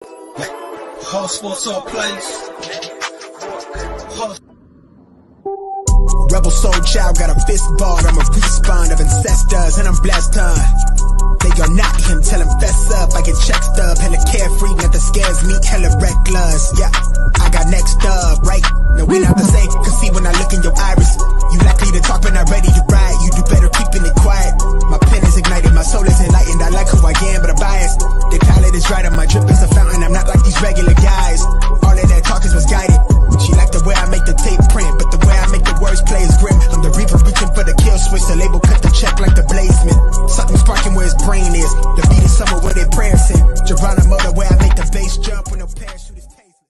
Whole sports all place. Rebel soul child got a fist ball, I'm a respawn of ancestors, and I'm blessed, They gon' knock him, tell him fess up, I get check stub, hella carefree, nothing scares me, hella reckless, yeah, I got next up, right, no we not the same, cause see when I look in your iris, you likely to talk but not ready to ride, you do better keeping it quiet, my pen is ignited, my soul is enlightened, I like who I am but I'm biased, the palette is right, my drip is a fountain, I'm not like these regular guys, all of that talk is misguided, she like the way I make the tape print, but the way I make the words play is grim, I'm the reaper reaching for the kill switch, the label cut the check like the bladesman, something sparking where his brain is, the beat is somewhere where they prayers in, Geronimo the way I make the bass jump when no parachute is tasted.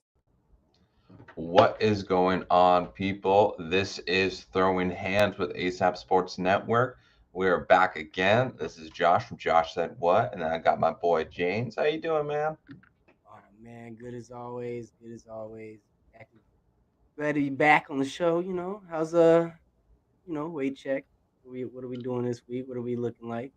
What is going on, people? This is Throwing Hands with ASAP Sports Network. We're back again. This is Josh from Josh Said What, and then I got my boy James. How you doing, man? Oh man, good as always. Glad to be back on the show. You know, how's weight check? What are we doing this week? What are we looking like?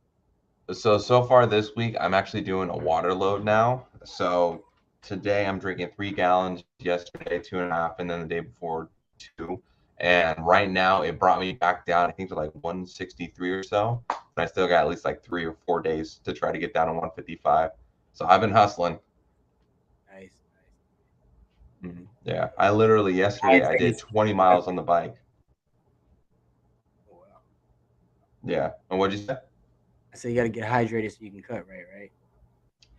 So far this week, I'm actually doing a water load now. So today I'm drinking 3 gallons, yesterday 2.5, and then the day before 2. And right now it brought me back down, I think, to like 163 or so. But I still got at least like 3 or 4 days to try to get down to 155. So I've been hustling. Nice. Yeah, I literally yesterday I did 20 miles on the bike. Oh, wow. Yeah. And what'd you say? I said you got to get hydrated so you can cut, right?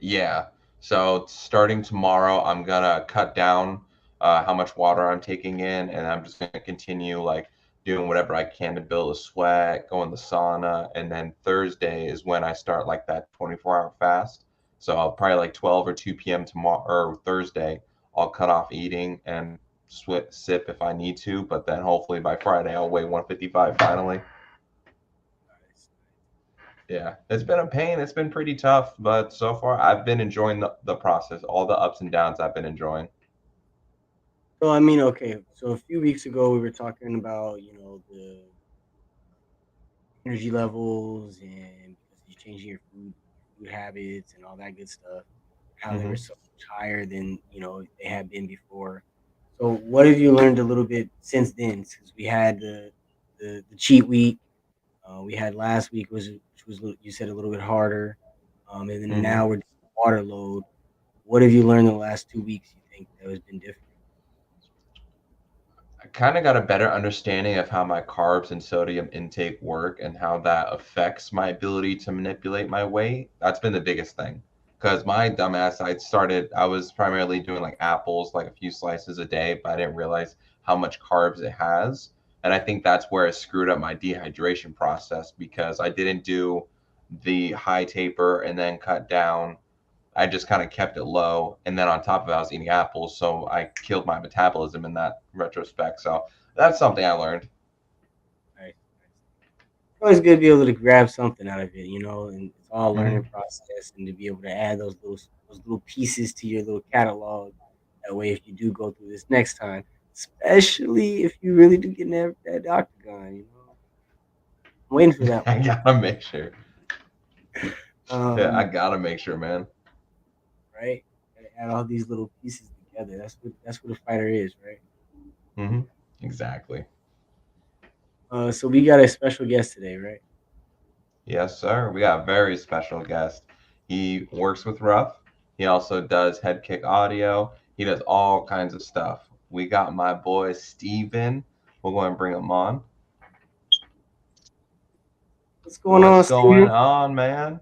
Yeah. So starting tomorrow, I'm gonna cut down how much water I'm taking in, and I'm just gonna continue like doing whatever I can to build a sweat, go in the sauna, and then Thursday is when I start like that 24-hour fast. So I'll probably like 12 or 2 p.m. tomorrow or Thursday, I'll cut off eating and sip if I need to, but then hopefully by Friday I'll weigh 155 finally. Yeah, it's been a pain. It's been pretty tough, but so far I've been enjoying the process. All the ups and downs I've been enjoying. So I mean, okay. So a few weeks ago we were talking about the energy levels and because you're changing your food habits and all that good stuff. How they were so much higher than they had been before. So what have you learned a little bit since then? Because we had the cheat week, we had last week which was you said a little bit harder, and then now we're doing water load. What have you learned in the last 2 weeks? You think that has been different? I kind of got a better understanding of how my carbs and sodium intake work and how that affects my ability to manipulate my weight. That's been the biggest thing. Because my dumbass, I was primarily doing like apples, like a few slices a day, but I didn't realize how much carbs it has. And I think that's where it screwed up my dehydration process because I didn't do the high taper and then cut down. I just kind of kept it low. And then on top of it, I was eating apples. So I killed my metabolism in that retrospect. So that's something I learned. Right. It's always good to be able to grab something out of it, and it's all a learning process, and to be able to add those little pieces to your little catalog. That way, if you do go through this next time, especially if you really do get in that octagon, I'm waiting for that one. I gotta make sure. Yeah, I gotta make sure, man. Right? Gotta add all these little pieces together. That's what a fighter is, right? Exactly. So we got a special guest today, right? Yes, sir. We got a very special guest. He works with RUF. He also does head kick audio. He does all kinds of stuff. We got my boy Steven. We'll go and bring him on. What's going on, man?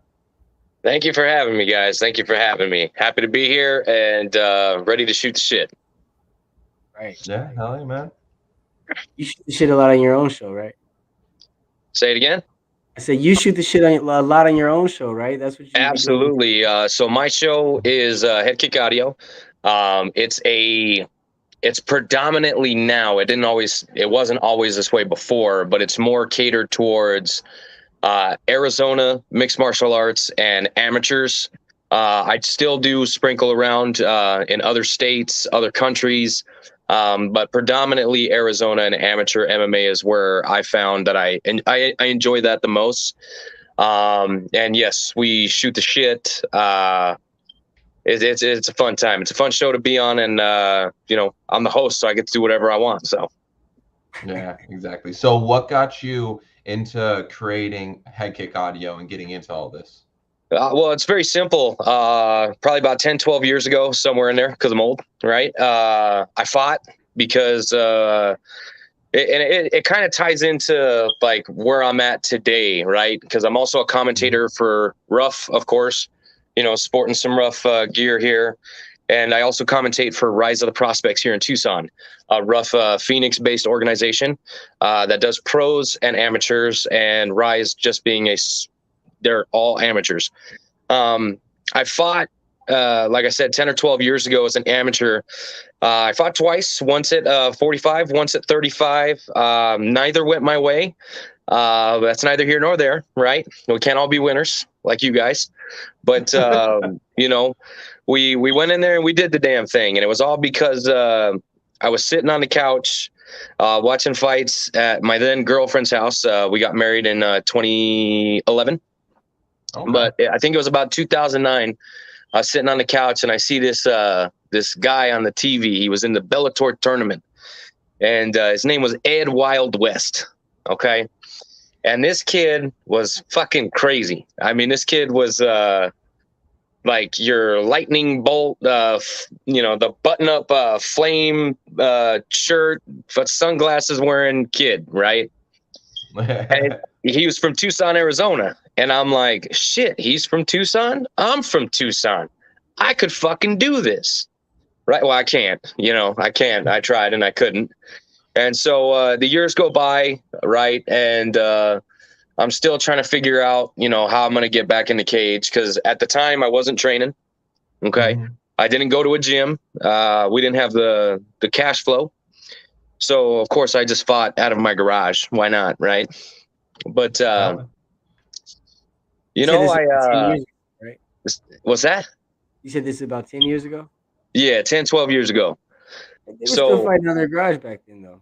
Thank you for having me, guys. Thank you for having me. Happy to be here and ready to shoot the shit. Right. Yeah, hell yeah, man. You shoot the shit a lot on your own show, right? Say it again? I said you shoot the shit a lot on your own show, right? That's what you absolutely. So my show is Head Kick Audio. It's predominantly now. It wasn't always this way before, but it's more catered towards Arizona mixed martial arts and amateurs. I still do sprinkle around in other states, other countries, but predominantly Arizona and amateur MMA is where I found that I enjoy that the most. And yes, we shoot the shit. It's a fun time. It's a fun show to be on, and I'm the host, so I get to do whatever I want. So Yeah, exactly. So what got you into creating Head Kick Audio and getting into all this? well, it's very simple. Probably about 10, 12 years ago, somewhere in there, because I'm old, right? I fought because it kind of ties into like where I'm at today, right? Because I'm also a commentator for RUF, of course, sporting some RUF gear here. And I also commentate for Rise of the Prospects here in Tucson, a RUF Phoenix-based organization that does pros and amateurs, and Rise just being they're all amateurs. I fought, like I said, 10 or 12 years ago as an amateur. I fought twice, once at 45, once at 35. Neither went my way. That's neither here nor there, right? We can't all be winners like you guys. But, we went in there and we did the damn thing. And it was all because I was sitting on the couch watching fights at my then girlfriend's house. We got married in 2011. Okay. But I think it was about 2009. I was sitting on the couch and I see this guy on the TV. He was in the Bellator tournament, and his name was Ed Wild West. Okay. And this kid was fucking crazy. I mean, this kid was like your lightning bolt, the button up flame shirt, sunglasses wearing kid, right? And he was from Tucson, Arizona. And I'm like, shit, he's from Tucson? I'm from Tucson. I could fucking do this. Right? Well, I can't. I can't. I tried and I couldn't. And so the years go by, right? And I'm still trying to figure out, how I'm going to get back in the cage. Because at the time, I wasn't training. Okay? Mm-hmm. I didn't go to a gym. We didn't have the cash flow. So, of course, I just fought out of my garage. Why not? Right? But... years ago, right? What's that? You said this is about 10 years ago? Yeah, 10, 12 years ago. They were still fighting on their garage back then, though.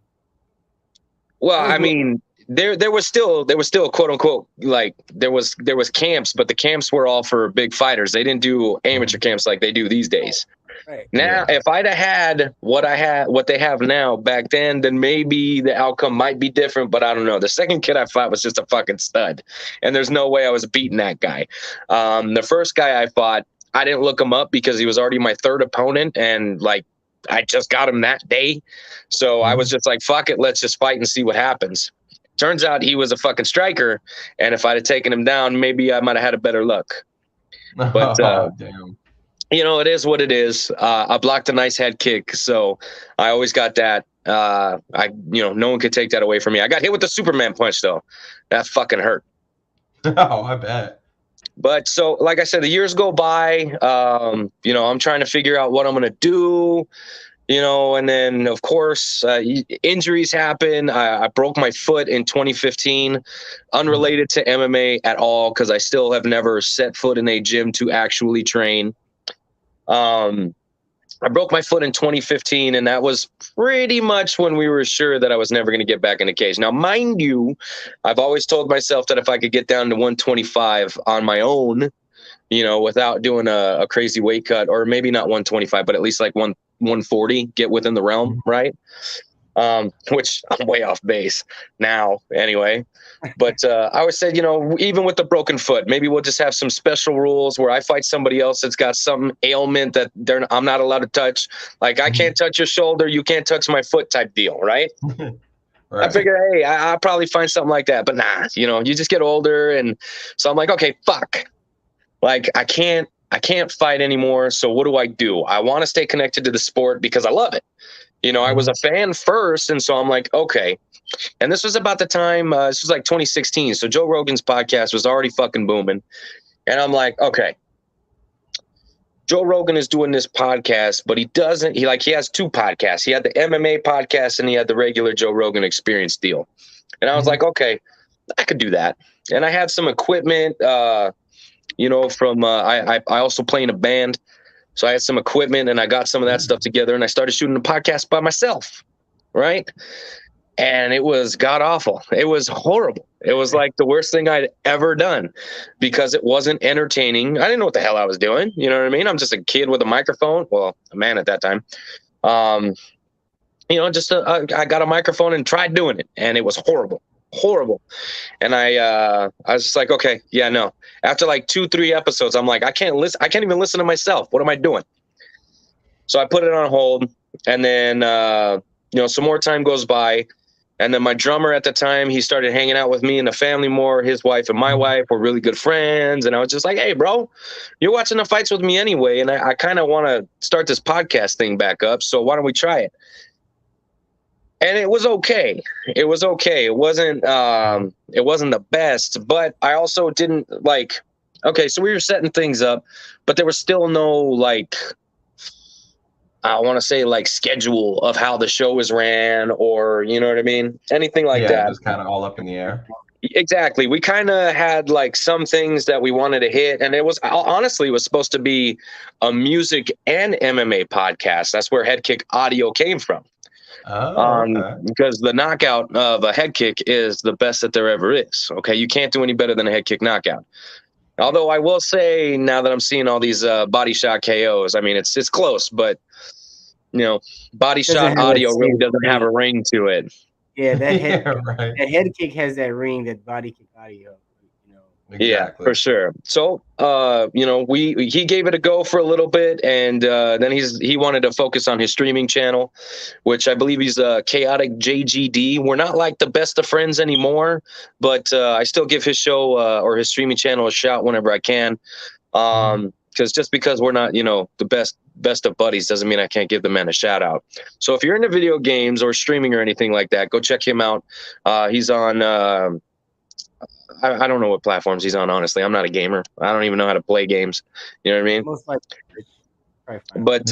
Well, I mean, there was still quote unquote, like there was camps, but the camps were all for big fighters. They didn't do amateur camps like they do these days. Right. Now, if I'd have had what they have now back then maybe the outcome might be different, but I don't know. The second kid I fought was just a fucking stud, and there's no way I was beating that guy. The first guy I fought, I didn't look him up because he was already my third opponent, and like I just got him that day. So I was just like, fuck it, let's just fight and see what happens. Turns out he was a fucking striker, and if I'd have taken him down, maybe I might have had a better luck. But damn. It is what it is. I blocked a nice head kick, so I always got that. No one could take that away from me. I got hit with the Superman punch, though. That fucking hurt. Oh, I bet. But so, like I said, the years go by. I'm trying to figure out what I'm going to do, and then, of course, injuries happen. I broke my foot in 2015, unrelated to MMA at all, because I still have never set foot in a gym to actually train. I broke my foot in 2015, and that was pretty much when we were sure that I was never going to get back in the cage. Now, mind you, I've always told myself that if I could get down to 125 on my own, without doing a crazy weight cut, or maybe not 125, but at least like 140, get within the realm, right? Which I'm way off base now anyway. But I always said, even with the broken foot, maybe we'll just have some special rules where I fight somebody else that's got some ailment that I'm not allowed to touch. Like, I can't touch your shoulder, you can't touch my foot type deal, right? Right. I figured, hey, I'll probably find something like that. But nah, you just get older. And so I'm like, okay, fuck. Like, I can't fight anymore. So what do? I want to stay connected to the sport because I love it. I was a fan first. And so I'm like, okay. And this was about the time, this was like 2016. So Joe Rogan's podcast was already fucking booming. And I'm like, okay, Joe Rogan is doing this podcast, but he has two podcasts. He had the MMA podcast and he had the regular Joe Rogan Experience deal. And I was like, okay, I could do that. And I had some equipment, from, I also play in a band. So I had some equipment and I got some of that stuff together and I started shooting the podcast by myself. Right. and it was god awful. It was horrible. It was like the worst thing I'd ever done because it wasn't entertaining. I didn't know what the hell I was doing. You know what I mean? I'm just a kid with a microphone. Well, a man at that time. I got a microphone and tried doing it, and it was horrible. And I was just like, okay, yeah, no. After like 2-3 episodes, I'm like, I can't even listen to myself. What am I doing? So I put it on hold, and then some more time goes by, and then my drummer at the time, he started hanging out with me and the family more. His wife and my wife were really good friends, and I was just like, hey, bro, you're watching the fights with me anyway, and I kind of want to start this podcast thing back up, so why don't we try it? And it was okay. It was okay. It wasn't the best, but I also didn't like. Okay, so we were setting things up, but there was still no like. I want to say like schedule of how the show was ran, or you know what I mean, anything like that. Yeah, just kind of all up in the air. Exactly. We kind of had like some things that we wanted to hit, and it was supposed to be a music and MMA podcast. That's where Head Kick Audio came from. Oh, okay. Because the knockout of a head kick is the best that there ever is. Okay, you can't do any better than a head kick knockout. Although I will say, now that I'm seeing all these body shot KOs, I mean it's close, but body shot audio really doesn't have a ring to it. Yeah, that head kick has that ring that body kick audio. Exactly. Yeah, for sure. So, he gave it a go for a little bit, and then he wanted to focus on his streaming channel, which I believe he's Chaotic JGD. We're not like the best of friends anymore, but I still give his show or his streaming channel a shout whenever I can. Because just because we're not, the best of buddies doesn't mean I can't give the man a shout out. So if you're into video games or streaming or anything like that, go check him out. He's on. I don't know what platforms he's on, honestly. I'm not a gamer. I don't even know how to play games. You know what I mean? Most likely. But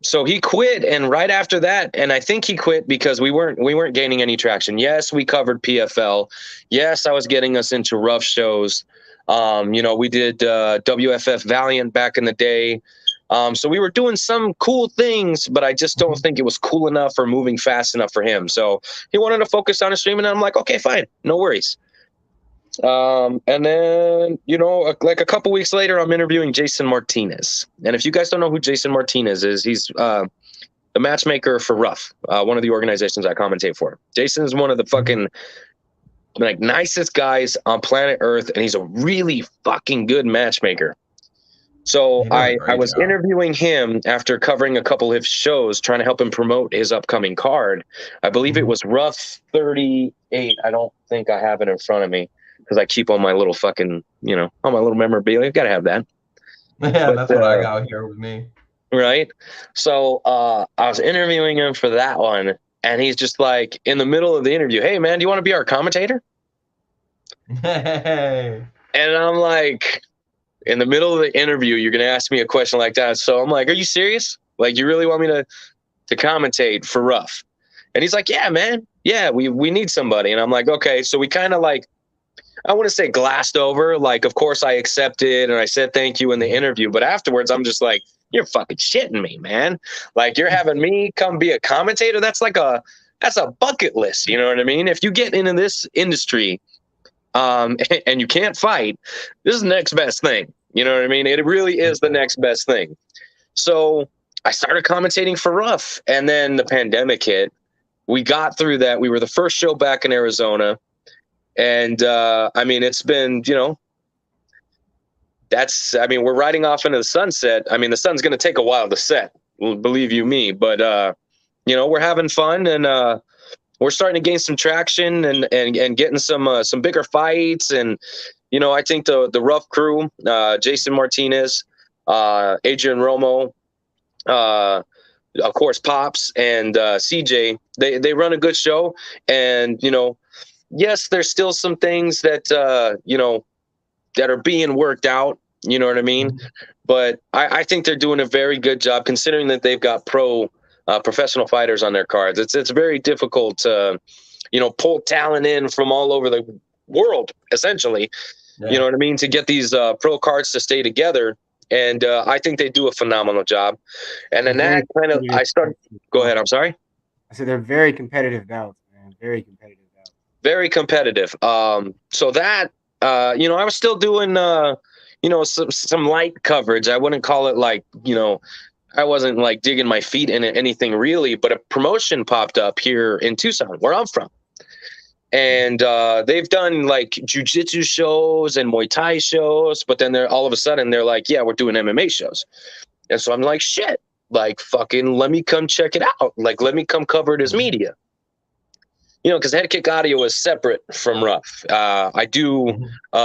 so he quit, and right after that, and I think he quit because we weren't gaining any traction. Yes, we covered PFL. Yes, I was getting us into RUF shows. We did WFF Valiant back in the day. So we were doing some cool things, but I just don't think it was cool enough or moving fast enough for him. So he wanted to focus on his streaming, and I'm like, okay, fine, no worries. And then, like a couple weeks later, I'm interviewing Jason Martinez. And if you guys don't know who Jason Martinez is, he's the matchmaker for RUF, one of the organizations I commentate for. Jason is one of the fucking nicest guys on planet Earth, and he's a really fucking good matchmaker. So I was interviewing him after covering a couple of his shows, trying to help him promote his upcoming card. I believe it was RUF 38. I don't think I have it in front of me, because I keep all my little fucking, all my little memorabilia. I've got to have that. Yeah, that's what I got here with me. Right. So I was interviewing him for that one, and he's just like, in the middle of the interview, hey, man, do you want to be our commentator? Hey. And I'm like, in the middle of the interview, you're going to ask me a question like that. So I'm like, are you serious? Like, you really want me to commentate for RUF? And he's like, yeah, man. Yeah, we need somebody. And I'm like, okay. So we kind of like, I want to say glassed over. Like, of course I accepted and I said thank you in the interview. But afterwards, I'm just like, you're fucking shitting me, man. Like, you're having me come be a commentator? That's a bucket list. You know what I mean? If you get into this industry and you can't fight, this is the next best thing. You know what I mean? It really is the next best thing. So I started commentating for RUF, and then the pandemic hit. We got through that. We were the first show back in Arizona. And, it's been, we're riding off into the sunset. I mean, the sun's going to take a while to set, believe you me. But, we're having fun, and we're starting to gain some traction and getting some bigger fights. And, I think the RUF crew, Jason Martinez, Adrian Romo, of course, Pops and CJ, they run a good show. And, yes, there's still some things that, that are being worked out. You know what I mean? But I think they're doing a very good job, considering that they've got professional fighters on their cards. It's very difficult to, pull talent in from all over the world, essentially. Yeah. You know what I mean? To get these pro cards to stay together. And I think they do a phenomenal job. And then that kind of, I started, go ahead. I'm sorry. I said they're very competitive bouts, man. Very competitive out. Very competitive. So that, you know, I was still doing, you know, some light coverage. I wouldn't call it like, you know, I wasn't like digging my feet in anything really, but a promotion popped up here in Tucson, where I'm from. And they've done like jujitsu shows and Muay Thai shows, but then they're all of a sudden they're like, yeah, we're doing MMA shows. And so I'm like, shit, like fucking let me come check it out. Like, let me come cover it as media. You know, because Head Kick Audio is separate from RUF. I do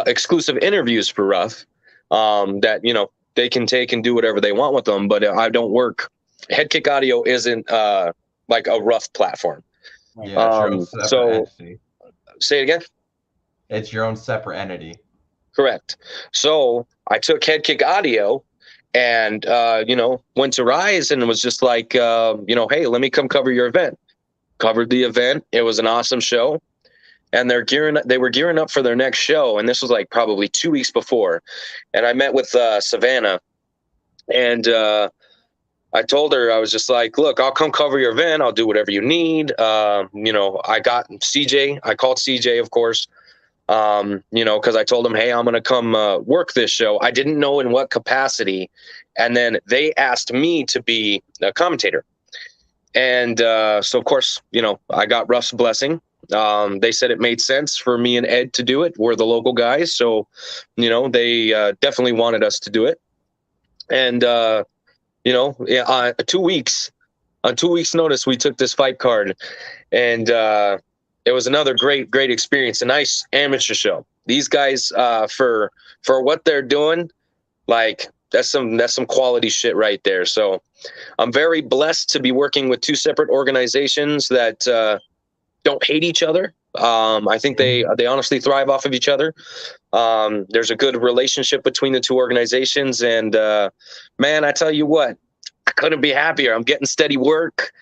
exclusive interviews for RUF that, you know, they can take and do whatever they want with them, but I don't work. Head Kick Audio isn't like a RUF platform. Yeah, it's your own separate entity. Say it again? It's your own separate entity. Correct. So I took Head Kick Audio and, you know, went to Rise and was just like, you know, hey, let me come cover your event. Covered the event. It was an awesome show. And they were gearing up for their next show. And this was like probably 2 weeks before. And I met with Savannah. And I told her, I was just like, look, I'll come cover your event. I'll do whatever you need. You know, I got CJ. I called CJ, of course, you know, because I told him, hey, I'm going to come work this show. I didn't know in what capacity. And then they asked me to be a commentator. And so, of course, you know, I got RUF's blessing. They said it made sense for me and Ed to do it. We're the local guys. So, you know, they definitely wanted us to do it. And, you know, 2 weeks, on 2 weeks notice, we took this fight card and it was another great experience. A nice amateur show. These guys, for what they're doing, like that's some quality shit right there. So I'm very blessed to be working with two separate organizations that don't hate each other. I think they honestly thrive off of each other. There's a good relationship between the two organizations. And man, I tell you what, I couldn't be happier. I'm getting steady work.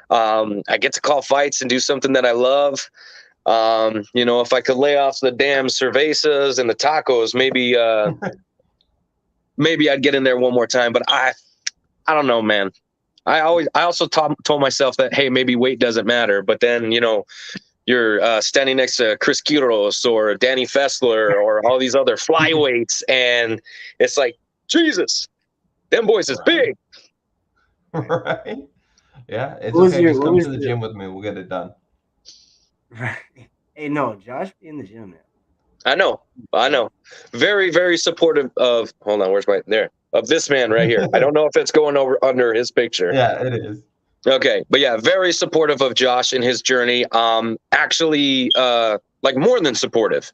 I get to call fights and do something that I love. You know, if I could lay off the damn cervezas and the tacos, maybe maybe I'd get in there one more time. But I don't know, man. I also told myself that, hey, maybe weight doesn't matter. But then, you know, you're standing next to Chris Quiros or Danny Fessler or all these other flyweights, and it's like, Jesus, them boys is big. Right? Yeah, it's okay. Just come to the gym with me. We'll get it done. Right. Hey, no, Josh be in the gym now. I know. Very, very supportive of. Hold on, where's my there? Of this man right here. I don't know if it's going over under his picture. Yeah, it is. Okay, but yeah, very supportive of Josh and his journey. Actually, like more than supportive.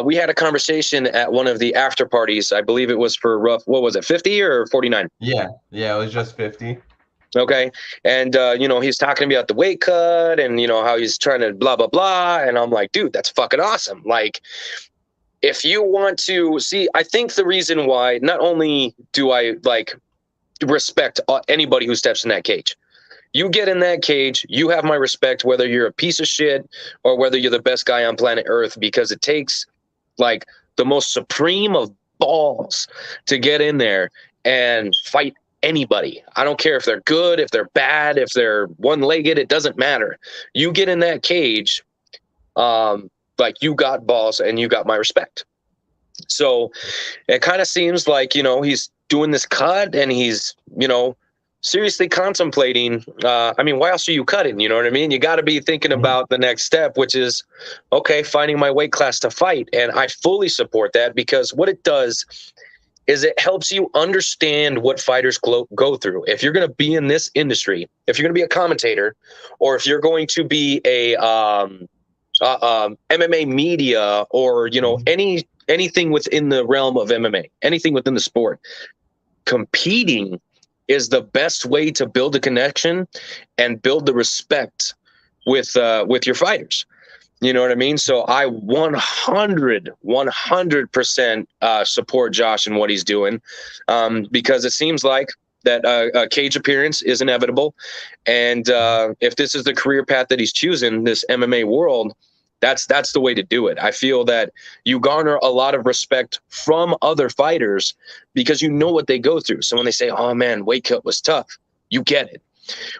We had a conversation at one of the after parties. I believe it was for RUF. What was it, 50 or 49? Yeah, it was just 50. Okay, and you know, he's talking to me about the weight cut and you know how he's trying to blah blah blah, and I'm like, dude, that's fucking awesome. Like, if you want to see, I think the reason why not only do I like respect anybody who steps in that cage. You get in that cage, you have my respect, whether you're a piece of shit or whether you're the best guy on planet Earth, because it takes like the most supreme of balls to get in there and fight anybody. I don't care if they're good, if they're bad, if they're one-legged, it doesn't matter. You get in that cage, like you got balls and you got my respect. So it kind of seems like, you know, he's doing this cut and he's, you know, seriously contemplating, I mean, why else are you cutting? You know what I mean? You got to be thinking about the next step, which is, okay, finding my weight class to fight. And I fully support that because what it does is it helps you understand what fighters go through. If you're going to be in this industry, if you're going to be a commentator, or if you're going to be a MMA media or, you know, anything within the realm of MMA, anything within the sport, competing is the best way to build a connection and build the respect with your fighters. You know what I mean? So I 100% support Josh and what he's doing, because it seems like that a cage appearance is inevitable. And if this is the career path that he's choosing, this MMA world, that's the way to do it. I feel that you garner a lot of respect from other fighters because you know what they go through. So when they say, oh man, weight cut was tough, you get it.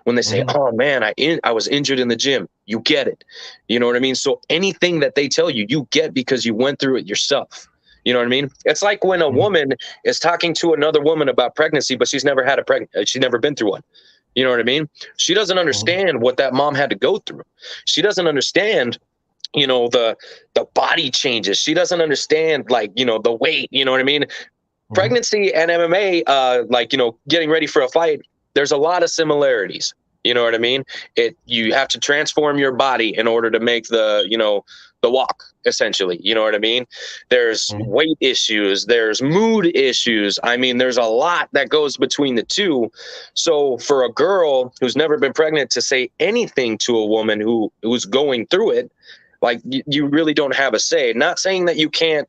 When they say, oh man, I was injured in the gym, you get it. You know what I mean? So anything that they tell you, you get because you went through it yourself. You know what I mean? It's like when a woman is talking to another woman about pregnancy, but she's never had she's never been through one. You know what I mean? She doesn't understand what that mom had to go through. She doesn't understand, you know, the body changes. She doesn't understand, like, you know, the weight, you know what I mean? Pregnancy and MMA, like, you know, getting ready for a fight, there's a lot of similarities. You know what I mean? You have to transform your body in order to make the, you know, the walk, essentially. You know what I mean? There's weight issues, there's mood issues. I mean, there's a lot that goes between the two. So for a girl who's never been pregnant to say anything to a woman who's going through it, like, you really don't have a say. Not saying that you can't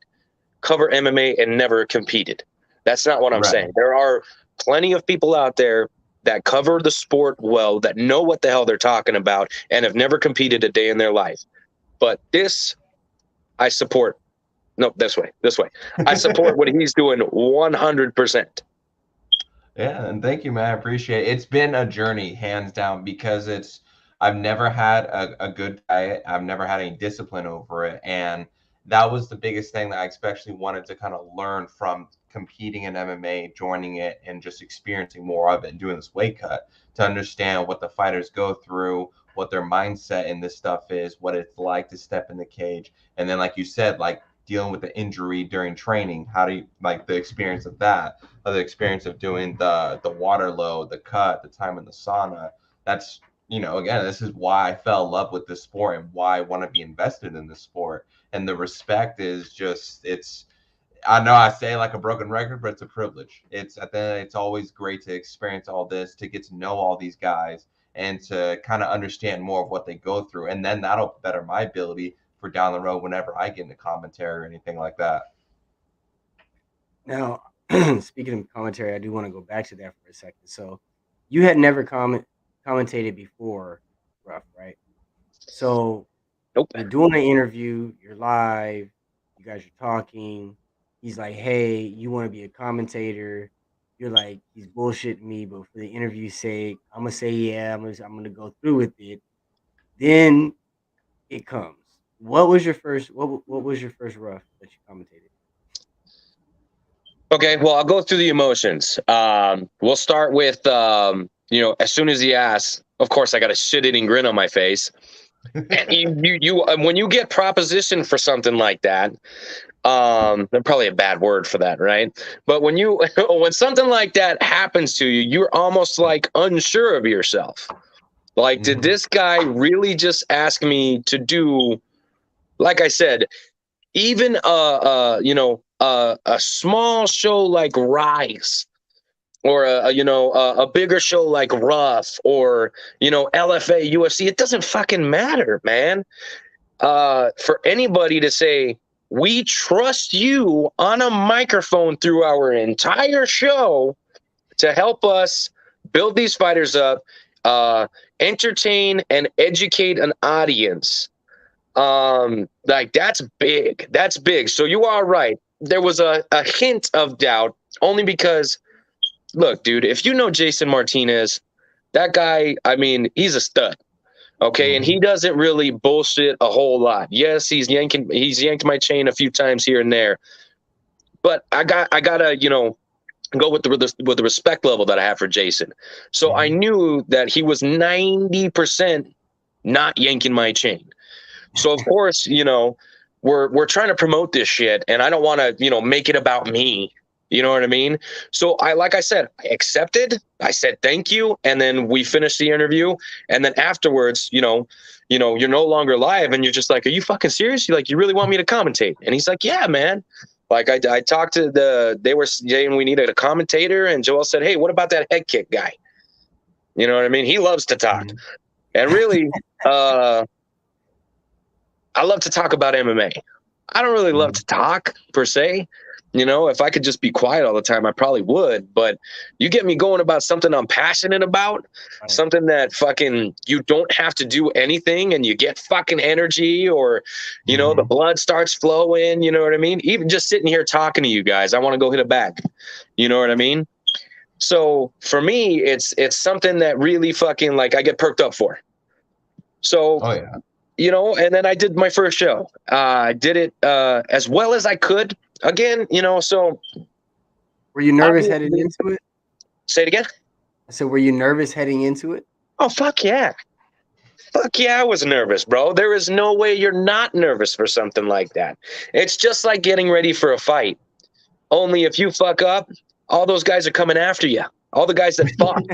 cover MMA and never competed. That's not what I'm saying. There are plenty of people out there that cover the sport well, that know what the hell they're talking about, and have never competed a day in their life. But this, I support. No, this way. I support what he's doing 100%. Yeah, and thank you, man. I appreciate it. It's been a journey, hands down, because I've never had a good diet. I've never had any discipline over it. And that was the biggest thing that I especially wanted to kind of learn from competing in MMA, joining it, and just experiencing more of it and doing this weight cut, to understand what the fighters go through, what their mindset in this stuff is, what it's like to step in the cage. And then, like you said, like dealing with the injury during training, how do you, like, the experience of that, or the experience of doing the water load, the cut, the time in the sauna. That's, you know, again, this is why I fell in love with this sport and why I want to be invested in this sport. And the respect is just, I know I say like a broken record, but it's a privilege. It's always great to experience all this, to get to know all these guys, and to kind of understand more of what they go through. And then that'll better my ability for down the road whenever I get into commentary or anything like that. Now, speaking of commentary, I do want to go back to that for a second. So you had never commentated before RUF, right? So nope. You're doing an interview, you're live, you guys are talking. He's like, hey, you want to be a commentator? You're like, he's bullshitting me, but for the interview's sake, I'm going to say, yeah, I'm going to go through with it. Then it comes. What was your first RUF that you commentated? Okay, well, I'll go through the emotions. We'll start with, you know, as soon as he asks, of course, I got a shit-eating grin on my face. you when you get propositioned for something like that, there's probably a bad word for that, right? But when something like that happens to you, you're almost like unsure of yourself. Like, did this guy really just ask me to do, like I said, even a small show like Rise, or a bigger show like RUF, or, you know, LFA, UFC, it doesn't fucking matter, man. For anybody to say, we trust you on a microphone through our entire show to help us build these fighters up, entertain and educate an audience. Like, that's big. That's big. So you are right. There was a hint of doubt, only because, look, dude, if you know Jason Martinez, that guy, I mean, he's a stud. Okay. And he doesn't really bullshit a whole lot. Yes, he's yanked my chain a few times here and there, but I gotta, you know, go with the respect level that I have for Jason. So I knew that he was 90% not yanking my chain. So of course, you know, we're trying to promote this shit, and I don't want to, you know, make it about me. You know what I mean? So like I said, I accepted. I said thank you, and then we finished the interview. And then afterwards, you know, you're no longer live, and you're just like, "Are you fucking serious? You really want me to commentate?" And he's like, "Yeah, man." Like, I talked to they were saying we needed a commentator, and Joel said, "Hey, what about that head kick guy?" You know what I mean? He loves to talk, and really, I love to talk about MMA. I don't really love to talk per se. You know, if I could just be quiet all the time, I probably would. But you get me going about something I'm passionate about, something that fucking you don't have to do anything, and you get fucking energy, or, you know, the blood starts flowing. You know what I mean? Even just sitting here talking to you guys, I want to go hit a bag. You know what I mean? So for me, it's something that really fucking like I get perked up for. So, Oh yeah. you know, and then I did my first show. I did it as well as I could. Again, you know, so Were you nervous obviously- heading into it? say it again. I said, were you nervous heading into it? Oh fuck yeah. Fuck yeah, I was nervous, bro. There is no way you're not nervous for something like that. It's just like getting ready for a fight. Only if you fuck up, all those guys are coming after you. All the guys that fought.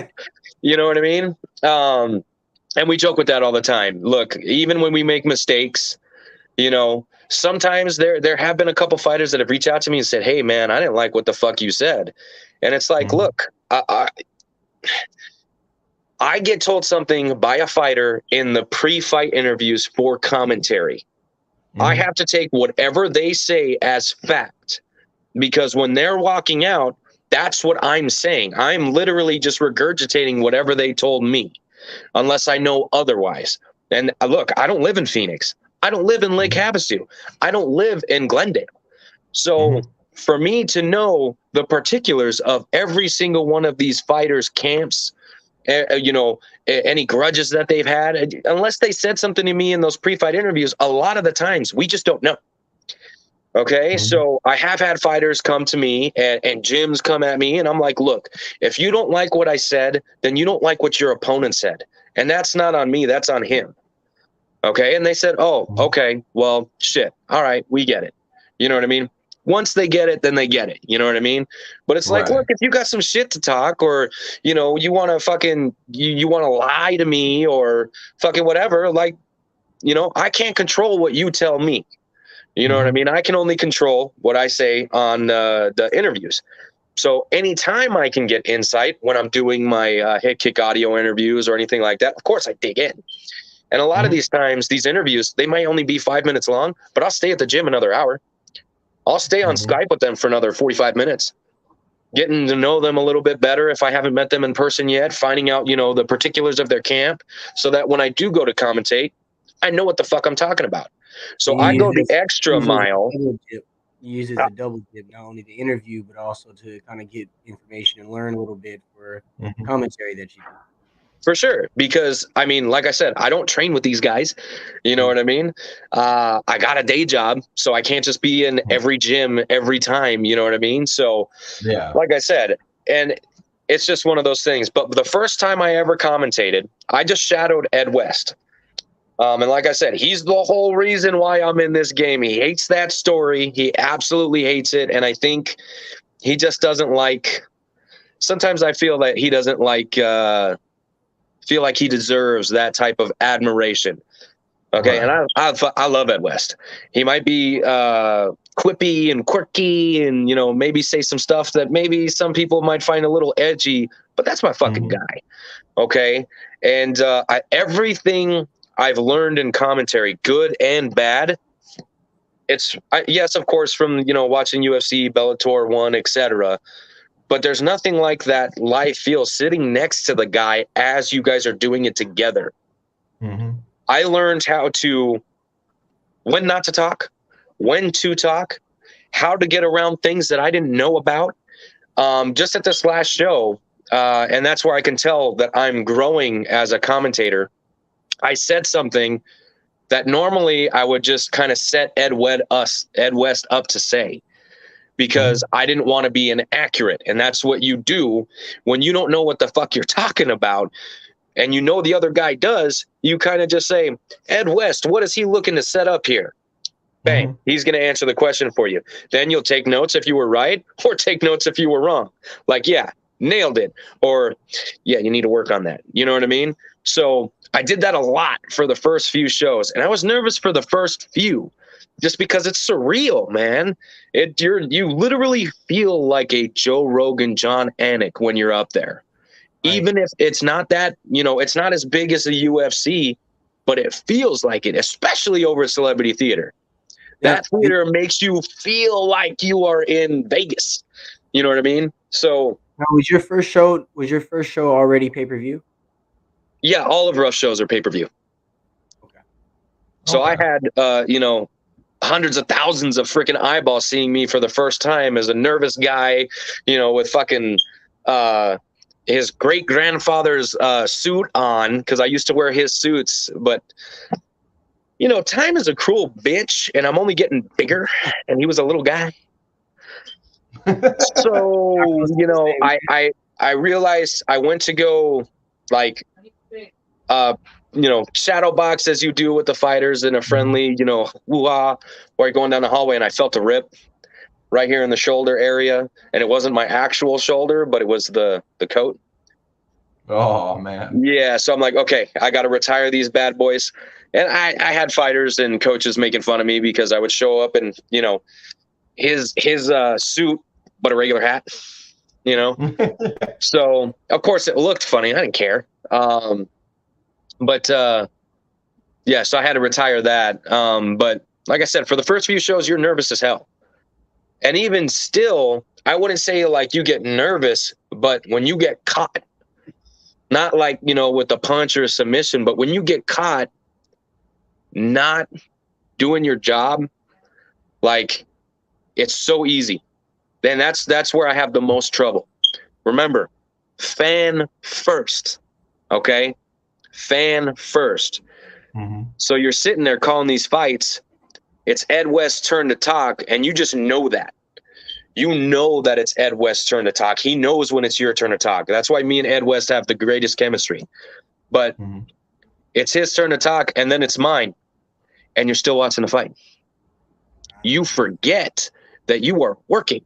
You know what I mean? And we joke with that all the time. Look, even when we make mistakes, you know, sometimes there have been a couple fighters that have reached out to me and said, "Hey, man, I didn't like what the fuck you said." And it's like, look, I get told something by a fighter in the pre-fight interviews for commentary. I have to take whatever they say as fact, because when they're walking out, that's what I'm saying. I'm literally just regurgitating whatever they told me, unless I know otherwise. And look, I don't live in Phoenix. I don't live in Lake Havasu. I don't live in Glendale. So for me to know the particulars of every single one of these fighters' camps, you know, any grudges that they've had, unless they said something to me in those pre-fight interviews, a lot of the times we just don't know. Okay, so I have had fighters come to me and gyms come at me, and I'm like, look, if you don't like what I said, then you don't like what your opponent said. And that's not on me, that's on him. Okay, and they said, oh, okay, well, shit. All right, we get it. You know what I mean? Once they get it, then they get it. You know what I mean? But it's like, look, if you got some shit to talk, or, you know, you want to fucking, you want to lie to me or fucking whatever, like, you know, I can't control what you tell me. You know what I mean? I can only control what I say on the interviews. So anytime I can get insight when I'm doing my Head Kick audio interviews or anything like that, of course I dig in. And a lot of these times, these interviews, they might only be 5 minutes long, but I'll stay at the gym another hour. I'll stay on Skype with them for another 45 minutes, getting to know them a little bit better if I haven't met them in person yet, finding out, you know, the particulars of their camp, so that when I do go to commentate, I know what the fuck I'm talking about. So I go the extra mile. You use it as a double dip, not only to interview, but also to kind of get information and learn a little bit for commentary that you do. For sure. Because, I mean, like I said, I don't train with these guys. You know what I mean? I got a day job, so I can't just be in every gym every time. You know what I mean? So, yeah, like I said, and it's just one of those things. But the first time I ever commentated, I just shadowed Ed West. And like I said, he's the whole reason why I'm in this game. He hates that story. He absolutely hates it. And I think he just doesn't like, sometimes I feel that he doesn't like, feel like he deserves that type of admiration. Okay. Right. And I love Ed West. He might be quippy and quirky and, you know, maybe say some stuff that maybe some people might find a little edgy, but that's my fucking guy. Okay. And everything I've learned in commentary, good and bad, it's yes, of course, from, you know, watching UFC, Bellator 1, etc. But there's nothing like that live feel sitting next to the guy as you guys are doing it together. I learned how to, when not to talk, when to talk, how to get around things that I didn't know about. Just at this last show, and that's where I can tell that I'm growing as a commentator. I said something that normally I would just kind of set Ed West up to say, because I didn't want to be inaccurate. And that's what you do when you don't know what the fuck you're talking about. And you know the other guy does, you kind of just say, Ed West, what is he looking to set up here? Bang, he's going to answer the question for you. Then you'll take notes if you were right, or take notes if you were wrong. Like, yeah, nailed it. Or, yeah, you need to work on that. You know what I mean? So I did that a lot for the first few shows. And I was nervous for the first few, just because it's surreal, man. You literally feel like a Joe Rogan, John Anik when you're up there. Right. Even if it's not that, you know, it's not as big as the UFC, but it feels like it, especially over Celebrity Theater. That theater makes you feel like you are in Vegas. You know what I mean? So now, was your first show already pay-per-view? Yeah, all of RUF shows are pay-per-view. Okay. So I had you know, hundreds of thousands of freaking eyeballs seeing me for the first time as a nervous guy, you know, with fucking his great grandfather's suit on, because I used to wear his suits. But you know, time is a cruel bitch, and I'm only getting bigger, and he was a little guy. So you know, I realized I went to go like you know, shadow box as you do with the fighters in a friendly, you know, woo-ah, or going down the hallway, and I felt a rip right here in the shoulder area, and it wasn't my actual shoulder, but it was the coat. Oh man. Yeah, so I'm like, okay, I got to retire these bad boys. And I had fighters and coaches making fun of me because I would show up in, you know, his suit, but a regular hat, you know. So of course it looked funny. I didn't care. But yeah, so I had to retire that. But like I said, for the first few shows, you're nervous as hell. And even still, I wouldn't say like you get nervous, but when you get caught, not like, you know, with a punch or a submission, but when you get caught not doing your job, like, it's so easy. Then that's where I have the most trouble. Remember, fan first, okay? Fan first. Mm-hmm. So you're sitting there calling these fights. It's Ed West's turn to talk, and you just know that. You know that it's Ed West's turn to talk. He knows when it's your turn to talk. That's why me and Ed West have the greatest chemistry. But it's his turn to talk, and then it's mine, and you're still watching the fight. You forget that you are working.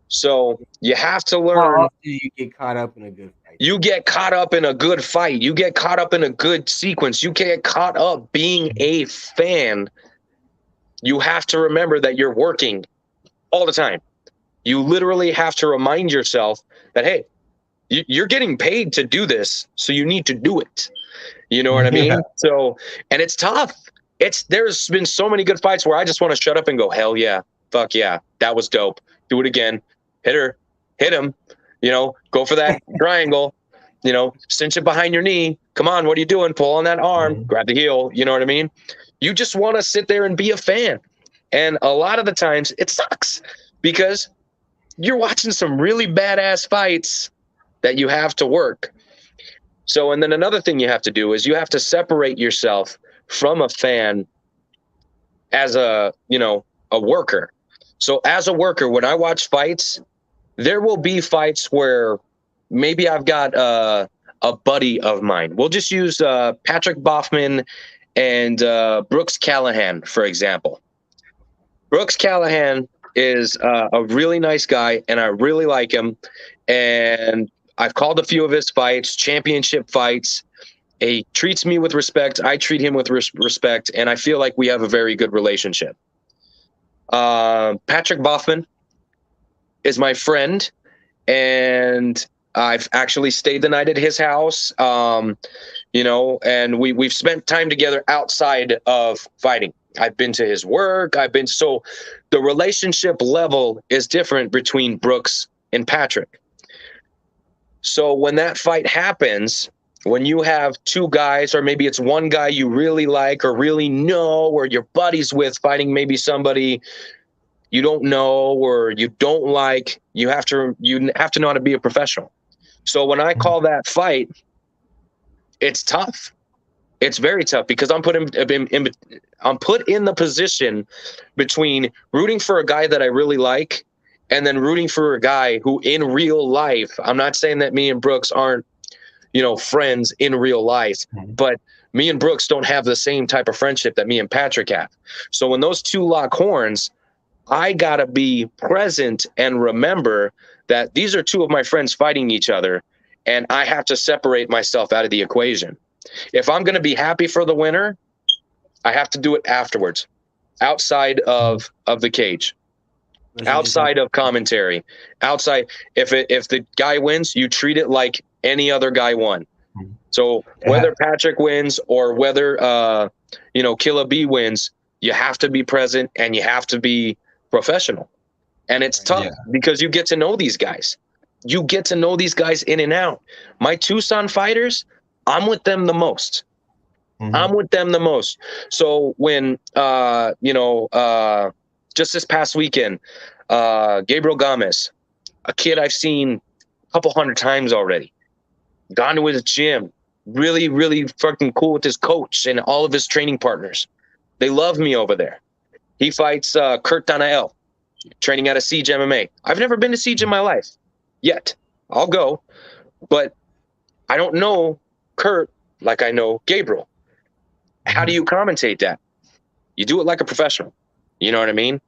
So you have to learn. How often do you get caught up in a good fight? You get caught up in a good fight. You get caught up in a good sequence. You get caught up being a fan. You have to remember that you're working all the time. You literally have to remind yourself that, hey, you're getting paid to do this, so you need to do it. You know what I mean? So, and it's tough. There's been so many good fights where I just want to shut up and go, hell yeah, fuck yeah, that was dope. Do it again. Hit her, hit him, you know, go for that triangle, you know, cinch it behind your knee. Come on, what are you doing? Pull on that arm, grab the heel. You know what I mean? You just want to sit there and be a fan. And a lot of the times it sucks because you're watching some really badass fights that you have to work. So, and then another thing you have to do is you have to separate yourself from a fan as a, you know, a worker. So as a worker, when I watch fights, there will be fights where maybe I've got a buddy of mine. We'll just use Patrick Boffman and Brooks Callahan, for example. Brooks Callahan is a really nice guy, and I really like him. And I've called a few of his fights, championship fights. He treats me with respect. I treat him with respect, and I feel like we have a very good relationship. Patrick Boffman is my friend, and I've actually stayed the night at his house, you know, and we've spent time together outside of fighting. I've been to his work. So the relationship level is different between Brooks and Patrick. So when that fight happens, when you have two guys, or maybe it's one guy you really like or really know, or you're buddies with, fighting maybe somebody you don't know or you don't like, you have to know how to be a professional. So when I call that fight, it's tough. It's very tough because I'm put in the position between rooting for a guy that I really like and then rooting for a guy who in real life, I'm not saying that me and Brooks aren't, you know, friends in real life, but me and Brooks don't have the same type of friendship that me and Patrick have. So when those two lock horns, I gotta be present and remember that these are two of my friends fighting each other, and I have to separate myself out of the equation. If I'm going to be happy for the winner, I have to do it afterwards, outside of the cage, outside of commentary, outside. If the guy wins, you treat it like any other guy won. So whether Patrick wins or whether you know, Killa B wins, you have to be present and you have to be professional. And it's tough because you get to know these guys. You get to know these guys in and out. My Tucson fighters, I'm with them the most. I'm with them the most. So when, you know, just this past weekend, Gabriel Gomez, a kid I've seen a couple hundred times already. Gone to his gym. Really, really fucking cool with his coach and all of his training partners. They love me over there. He fights Kurt Danael, training out of Siege MMA. I've never been to Siege in my life yet. I'll go, but I don't know Kurt like I know Gabriel. How do you commentate that? You do it like a professional. You know what I mean?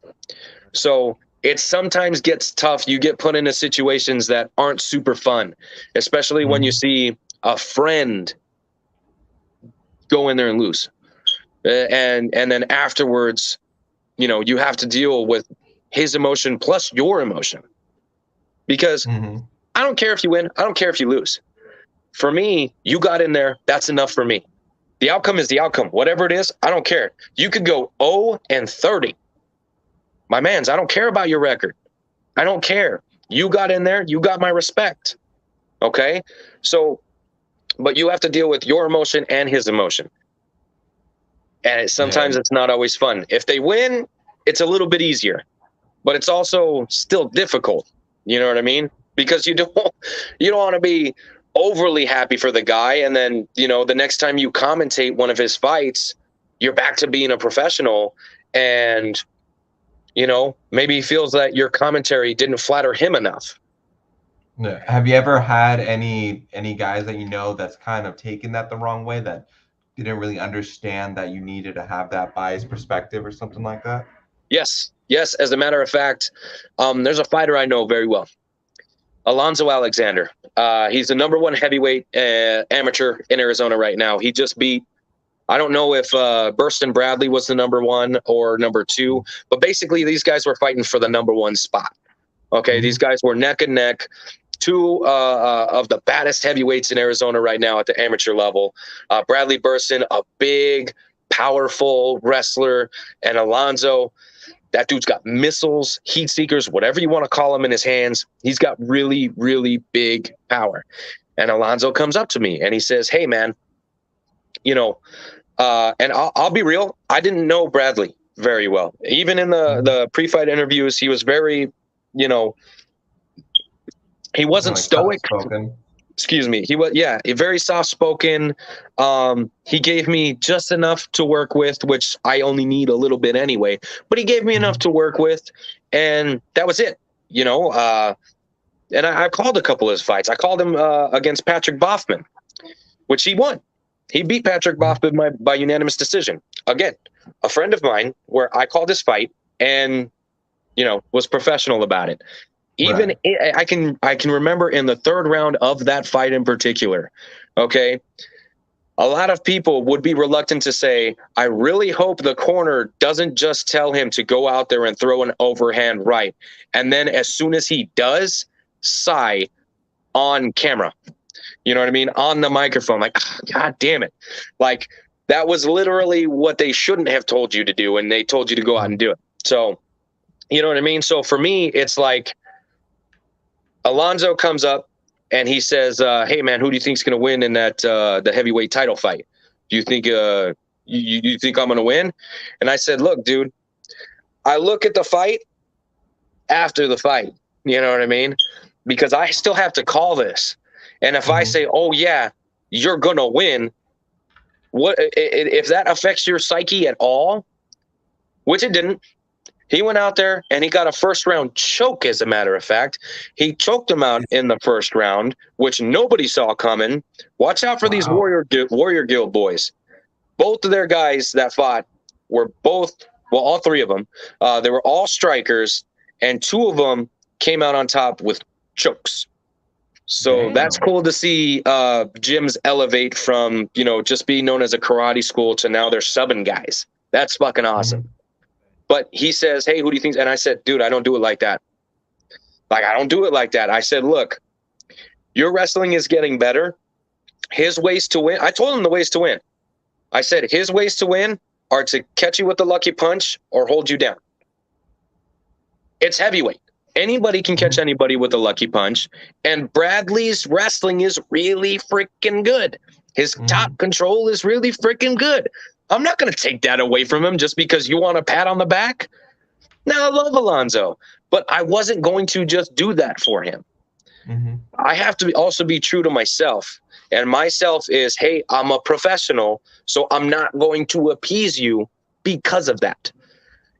So it sometimes gets tough. You get put into situations that aren't super fun, especially when you see a friend go in there and lose. And then afterwards, you know, you have to deal with his emotion plus your emotion. Because I don't care if you win. I don't care if you lose. For me, you got in there. That's enough for me. The outcome is the outcome. Whatever it is, I don't care. You could go 0-30. My mans, I don't care about your record. I don't care. You got in there. You got my respect. Okay? So, but you have to deal with your emotion and his emotion. And sometimes it's not always fun. If they win, it's a little bit easier. But it's also still difficult. You know what I mean? Because you don't want to be overly happy for the guy, and then, you know, the next time you commentate one of his fights, you're back to being a professional, and, you know, maybe he feels that your commentary didn't flatter him enough. Have you ever had any guys that you know that's kind of taken that the wrong way, that didn't really understand that you needed to have that biased perspective or something like that? Yes. As a matter of fact, there's a fighter I know very well, Alonzo Alexander. He's the #1 heavyweight amateur in Arizona right now. He just beat, I don't know if Burston Bradley was the #1 or #2, but basically these guys were fighting for the #1 spot. Okay, these guys were neck and neck. Two of the baddest heavyweights in Arizona right now at the amateur level. Bradley Burston, a big, powerful wrestler, and Alonzo, that dude's got missiles, heat seekers, whatever you want to call him, in his hands. He's got really, really big power. And Alonzo comes up to me and he says, "Hey, man, you know," and I'll be real, I didn't know Bradley very well. Even in the pre-fight interviews, he was very, you know, he wasn't Like stoic. soft-spoken. Excuse me. He was, very soft-spoken. He gave me just enough to work with, which I only need a little bit anyway, but he gave me enough to work with, and that was it, you know. And I called a couple of his fights. I called him against Patrick Boffman, which he won. He beat Patrick Boffman by unanimous decision. Again, a friend of mine, where I called his fight and, you know, was professional about it. Even I can remember in the 3rd round of that fight in particular, okay, a lot of people would be reluctant to say, I really hope the corner doesn't just tell him to go out there and throw an overhand right, and then as soon as he does, sigh on camera. You know what I mean? On the microphone, like, God damn it. Like, that was literally what they shouldn't have told you to do, and they told you to go out and do it. So, you know what I mean? So for me, it's like, Alonzo comes up and he says, "Hey man, who do you think's going to win in that the heavyweight title fight? Do you think you think I'm going to win?" And I said, "Look, dude, I look at the fight after the fight. You know what I mean? Because I still have to call this. And if I say, oh yeah, you're going to win, what if that affects your psyche at all?" Which it didn't. He went out there and he got a 1st round choke, as a matter of fact. He choked him out in the 1st round, which nobody saw coming. Watch out for these Warrior Guild boys. Both of their guys that fought were all 3 of them. They were all strikers, and 2 of them came out on top with chokes. So that's cool to see gyms elevate from, you know, just being known as a karate school to now they're subbing guys. That's fucking awesome. But he says, "Hey, who do you think?" And I said, "Dude, I don't do it like that. Like, I don't do it like that." I said, "Look, your wrestling is getting better. His ways to win." I told him the ways to win. I said, his ways to win are to catch you with the lucky punch or hold you down. It's heavyweight. Anybody can catch anybody with a lucky punch. And Bradley's wrestling is really freaking good. His top control is really freaking good. I'm not going to take that away from him just because you want a pat on the back. No, I love Alonzo, but I wasn't going to just do that for him. I have to also be true to myself. And myself is, hey, I'm a professional, so I'm not going to appease you because of that.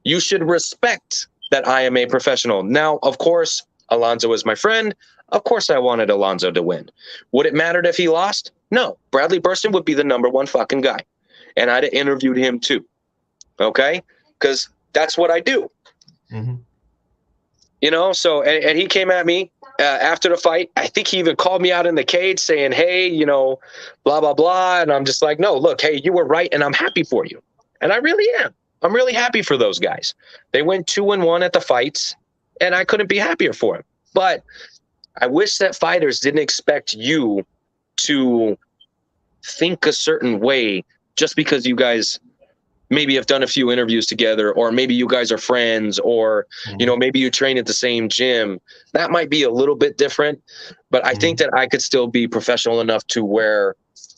You should respect that I am a professional. Now, of course, Alonzo is my friend. Of course, I wanted Alonzo to win. Would it matter if he lost? No. Bradley Burston would be the number one fucking guy. And I'd have interviewed him too. Okay? Because that's what I do. You know, so, and he came at me after the fight. I think he even called me out in the cage saying, hey, you know, blah, blah, blah. And I'm just like, no, look, hey, you were right. And I'm happy for you. And I really am. I'm really happy for those guys. They went 2-1 at the fights, and I couldn't be happier for them. But I wish that fighters didn't expect you to think a certain way just because you guys maybe have done a few interviews together, or maybe you guys are friends, or, you know, maybe you train at the same gym. That might be a little bit different, but I think that I could still be professional enough to where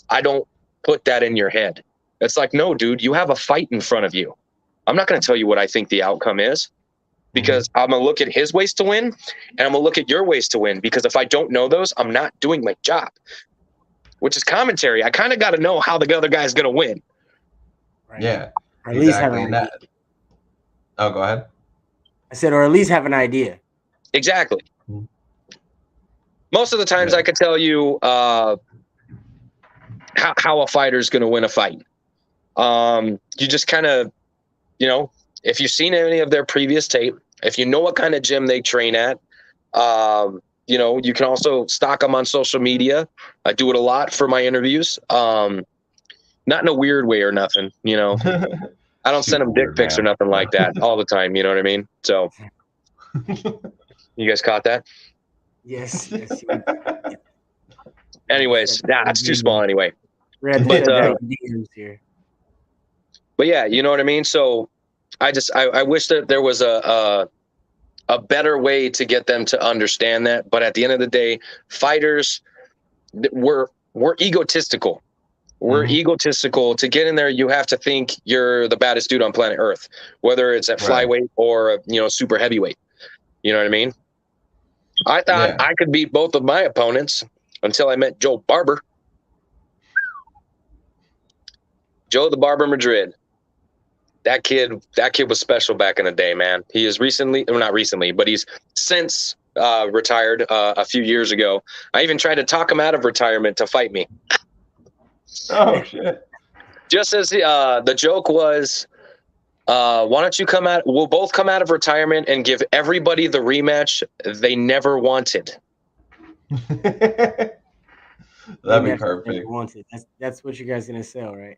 I don't put that in your head. It's like, no, dude, you have a fight in front of you. I'm not going to tell you what I think the outcome is, because I'm going to look at his ways to win, and I'm going to look at your ways to win, because if I don't know those, I'm not doing my job, which is commentary. I kind of got to know how the other guy's going to win. Right. Yeah, Or at least have exactly. an idea. Oh, go ahead. I said, or at least have an idea. Exactly. Most of the times I could tell you how a fighter's going to win a fight. You just kind of, you know, if you've seen any of their previous tape, if you know what kind of gym they train at, you know, you can also stalk them on social media. I do it a lot for my interviews. Not in a weird way or nothing, you know. I don't send them dick pics or nothing like that all the time. You know what I mean? So you guys caught that? Yes. Anyways, it's too small anyway. But yeah, you know what I mean? So I wish that there was a better way to get them to understand that. But at the end of the day, fighters, we're egotistical. We're egotistical. To get in there, you have to think you're the baddest dude on planet Earth, whether it's at flyweight or, you know, super heavyweight. You know what I mean? I thought I could beat both of my opponents until I met Joe Barber. Joe the Barber Madrid. That kid was special back in the day, man. He is not recently, but he's since retired a few years ago. I even tried to talk him out of retirement to fight me. Oh shit! Just as the joke was, why don't you come out? We'll both come out of retirement and give everybody the rematch they never wanted. That'd be perfect. That's what you guys gonna sell, right?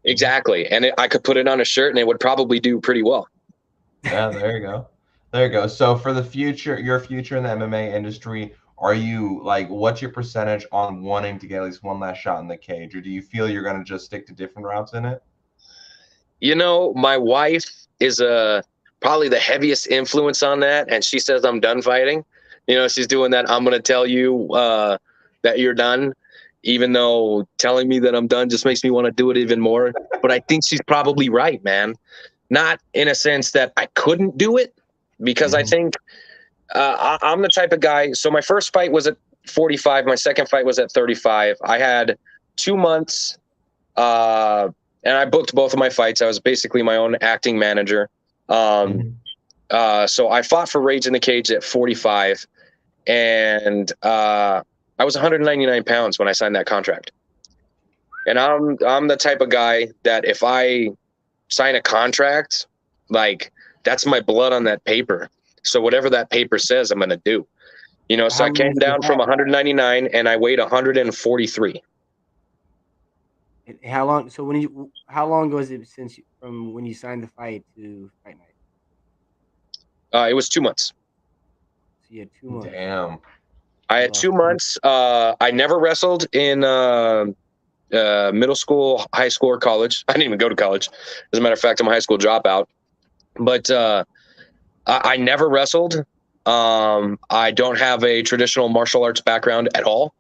Exactly, and I could put it on a shirt, and it would probably do pretty well. Yeah, there you go. There you go. So for the future, your future in the MMA industry, are you like, what's your percentage on wanting to get at least one last shot in the cage, or do you feel you're going to just stick to different routes in it? You know, my wife is probably the heaviest influence on that, and she says I'm done fighting. You know, she's doing that. I'm going to tell you that you're done, even though telling me that I'm done just makes me want to do it even more. But I think she's probably right, man. Not in a sense that I couldn't do it, because I think I'm the type of guy. So my first fight was at 45. My second fight was at 35. I had 2 months, and I booked both of my fights. I was basically my own acting manager. So I fought for Rage in the Cage at 45, and I was 199 pounds when I signed that contract. And I'm the type of guy that if I sign a contract, like, that's my blood on that paper. So whatever that paper says, I'm going to do. You know, so I came down from 199 and I weighed 143. How long? So how long was it from when you signed the fight to fight night? It was 2 months. So you had 2 months. Damn. I had 2 months. I never wrestled in middle school, high school, or college. I didn't even go to college. As a matter of fact, I'm a high school dropout. But I never wrestled. I don't have a traditional martial arts background at all.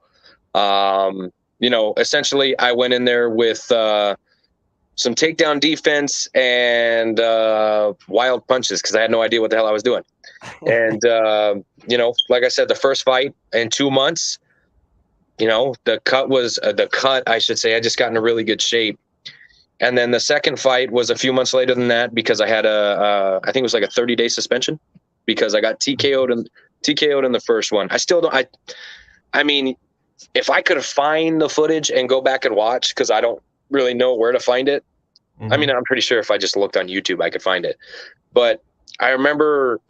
You know, essentially, I went in there with some takedown defense and wild punches because I had no idea what the hell I was doing. And, like I said, the first fight in 2 months, the cut, I should say, I just got in a really good shape. And then the second fight was a few months later than that because I had I think it was like a 30-day suspension because I got TKO'd in the first one. I still don't, I mean, if I could find the footage and go back and watch, because I don't really know where to find it. I mean, I'm pretty sure if I just looked on YouTube, I could find it. But I remember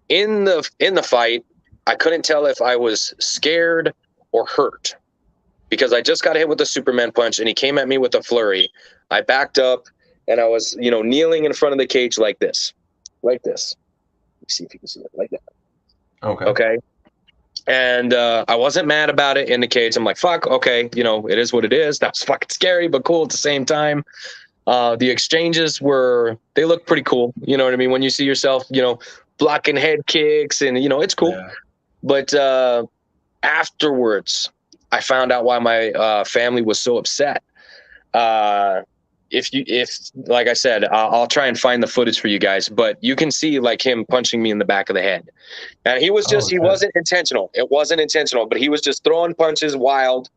in the fight, I couldn't tell if I was scared or hurt because I just got hit with a Superman punch and he came at me with a flurry. I backed up and I was, kneeling in front of the cage like this. Let me see if you can see it like that. Okay. And I wasn't mad about it in the cage. I'm like, fuck, okay, it is what it is. That was fucking scary, but cool at the same time. The exchanges they look pretty cool. You know what I mean? When you see yourself, blocking head kicks and, it's cool. Yeah. But afterwards, I found out why my family was so upset. If like I said, I'll try and find the footage for you guys, but you can see like him punching me in the back of the head. And he was he wasn't intentional. It wasn't intentional, but he was just throwing punches wild.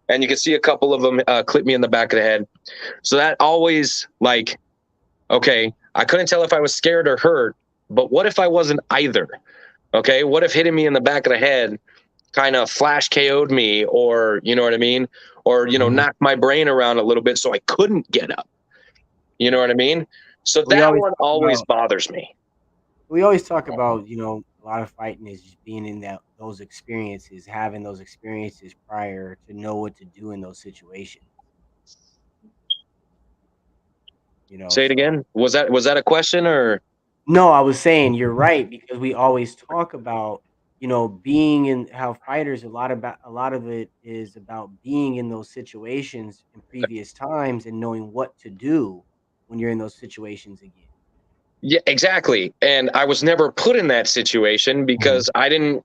And you can see a couple of them clip me in the back of the head. So that always okay, I couldn't tell if I was scared or hurt, but what if I wasn't either? Okay. What if hitting me in the back of the head kind of flash KO'd me or, you know what I mean? Or, knocked my brain around a little bit so I couldn't get up. You know what I mean? So that one always bothers me. We always talk about, a lot of fighting is just being in those experiences, having those experiences prior to know what to do in those situations. Say it again. Was that a question or? No, I was saying you're right because we always talk about being in how fighters, a lot of it is about being in those situations in previous times and knowing what to do when you're in those situations again. Yeah, exactly. And I was never put in that situation because I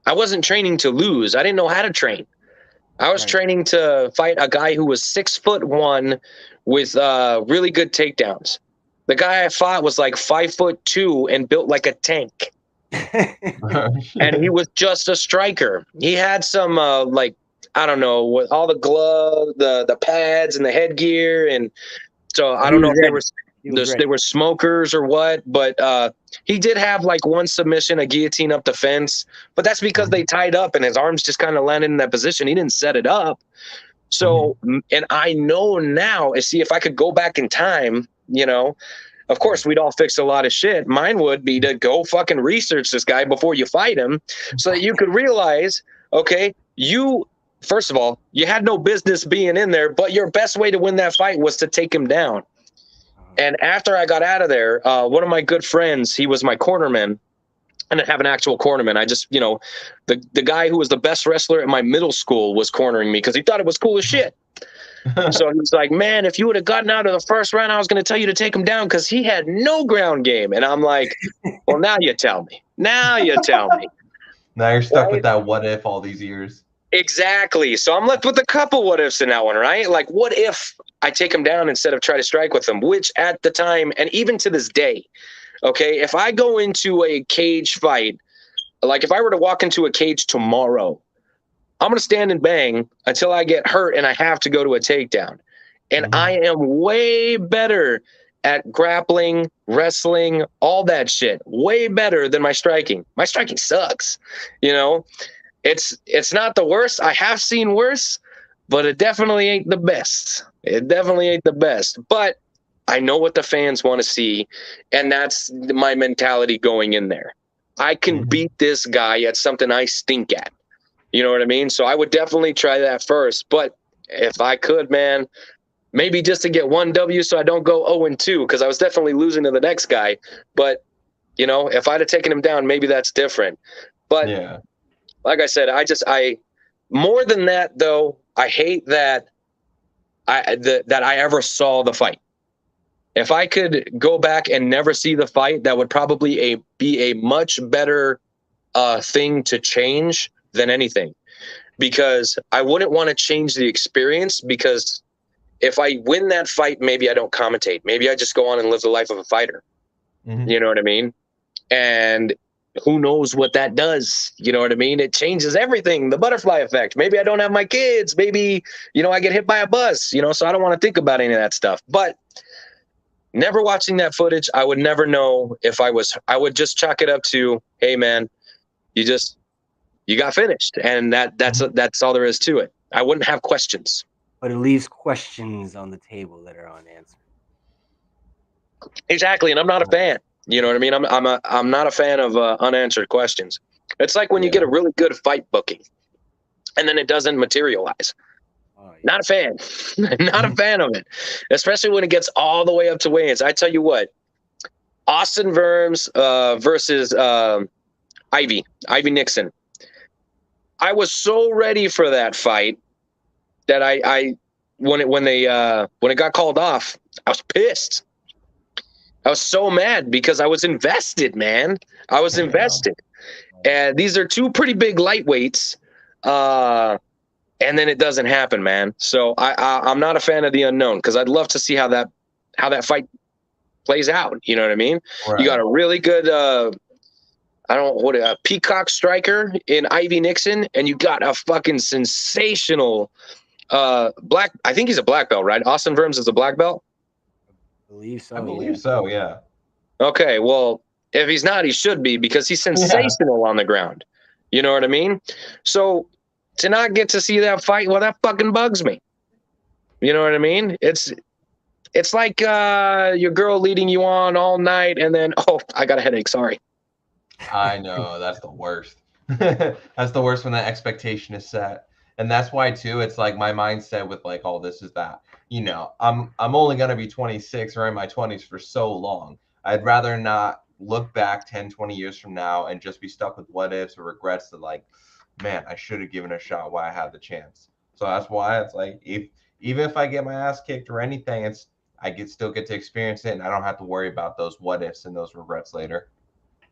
wasn't training to lose. I didn't know how to train. I was training to fight a guy who was 6'1" with really good takedowns. The guy I fought was like 5'2" and built like a tank. And he was just a striker. He had some I don't know, with all the gloves, the pads and the headgear, and so I don't know if they were smokers or what, but he did have like one submission, a guillotine up the fence, but that's because they tied up and his arms just kind of landed in that position. He didn't set it up. So, and I know now, see if I could go back in time, of course, we'd all fix a lot of shit. Mine would be to go fucking research this guy before you fight him so that you could realize, okay, first of all, you had no business being in there, but your best way to win that fight was to take him down. And after I got out of there, one of my good friends, he was my cornerman. I didn't have an actual cornerman. I just, the guy who was the best wrestler at my middle school was cornering me because he thought it was cool as shit. So he was like, man, if you would have gotten out of the first round, I was going to tell you to take him down because he had no ground game. And I'm like, well, now you tell me. Now you're stuck with that what if all these years. Exactly. So I'm left with a couple what ifs in that one, right? Like, what if I take him down instead of try to strike with him, which at the time, and even to this day, okay, if I go into a cage fight, like if I were to walk into a cage tomorrow, I'm going to stand and bang until I get hurt and I have to go to a takedown. And I am way better at grappling, wrestling, all that shit. Way better than my striking. My striking sucks. It's not the worst. I have seen worse, but it definitely ain't the best. But I know what the fans want to see, and that's my mentality going in there. I can beat this guy at something I stink at. You know what I mean? So I would definitely try that first. But if I could, man, maybe just to get one W so I don't go 0-2, because I was definitely losing to the next guy. But, if I'd have taken him down, maybe that's different. But yeah. Like I said, I more than that, though, I hate that I ever saw the fight. If I could go back and never see the fight, that would probably be a much better thing to change than anything, because I wouldn't want to change the experience, because if I win that fight, maybe I don't commentate. Maybe I just go on and live the life of a fighter. You know what I mean? And who knows what that does? You know what I mean? It changes everything. The butterfly effect. Maybe I don't have my kids. Maybe, I get hit by a bus, so I don't want to think about any of that stuff. But never watching that footage, I would never know if I would just chalk it up to, hey man, you got finished. And that's all there is to it. I wouldn't have questions. But it leaves questions on the table that are unanswered. Exactly. And I'm not a fan. You know what I mean? I'm not a fan of unanswered questions. It's like when you get a really good fight booking and then it doesn't materialize. Oh, yeah. Not a fan. Not a fan of it. Especially when it gets all the way up to weigh-ins. I tell you what, Austin Verms versus Ivy Nixon. I was so ready for that fight that when it got called off, I was pissed. I was so mad because I was invested, man. I was invested. And these are two pretty big lightweights. And then it doesn't happen, man. So I'm not a fan of the unknown because I'd love to see how that fight plays out. You know what I mean? Right. You got a really good a peacock striker in Ivy Nixon, and you got a fucking sensational I think he's a black belt, right? Austin Verms is a black belt? I believe so, yeah. Okay, well, if he's not, he should be because he's sensational on the ground. You know what I mean? So to not get to see that fight, well, that fucking bugs me. You know what I mean? It's like your girl leading you on all night and then, oh, I got a headache, sorry. I know, that's the worst. That's the worst when that expectation is set. And that's why too, it's like my mindset with like all this is that, I'm only going to be 26 or in my 20s for so long. I'd rather not look back 10, 20 years from now and just be stuck with what ifs or regrets that like, man, I should have given a shot while I had the chance. So that's why it's like, even if I get my ass kicked or anything, I still get to experience it and I don't have to worry about those what ifs and those regrets later.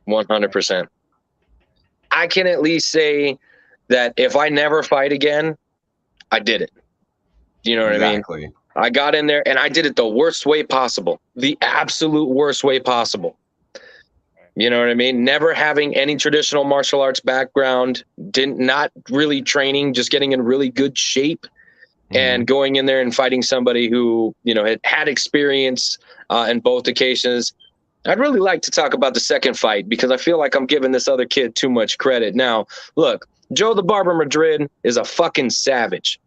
100%. I can at least say that if I never fight again, I did it. You know what I mean? I got in there and I did it the worst way possible, the absolute worst way possible. You know what I mean? Never having any traditional martial arts background, not really training, just getting in really good shape and going in there and fighting somebody who, had experience in both occasions. I'd really like to talk about the second fight because I feel like I'm giving this other kid too much credit. Now, look, Joe the Barber Madrid is a fucking savage.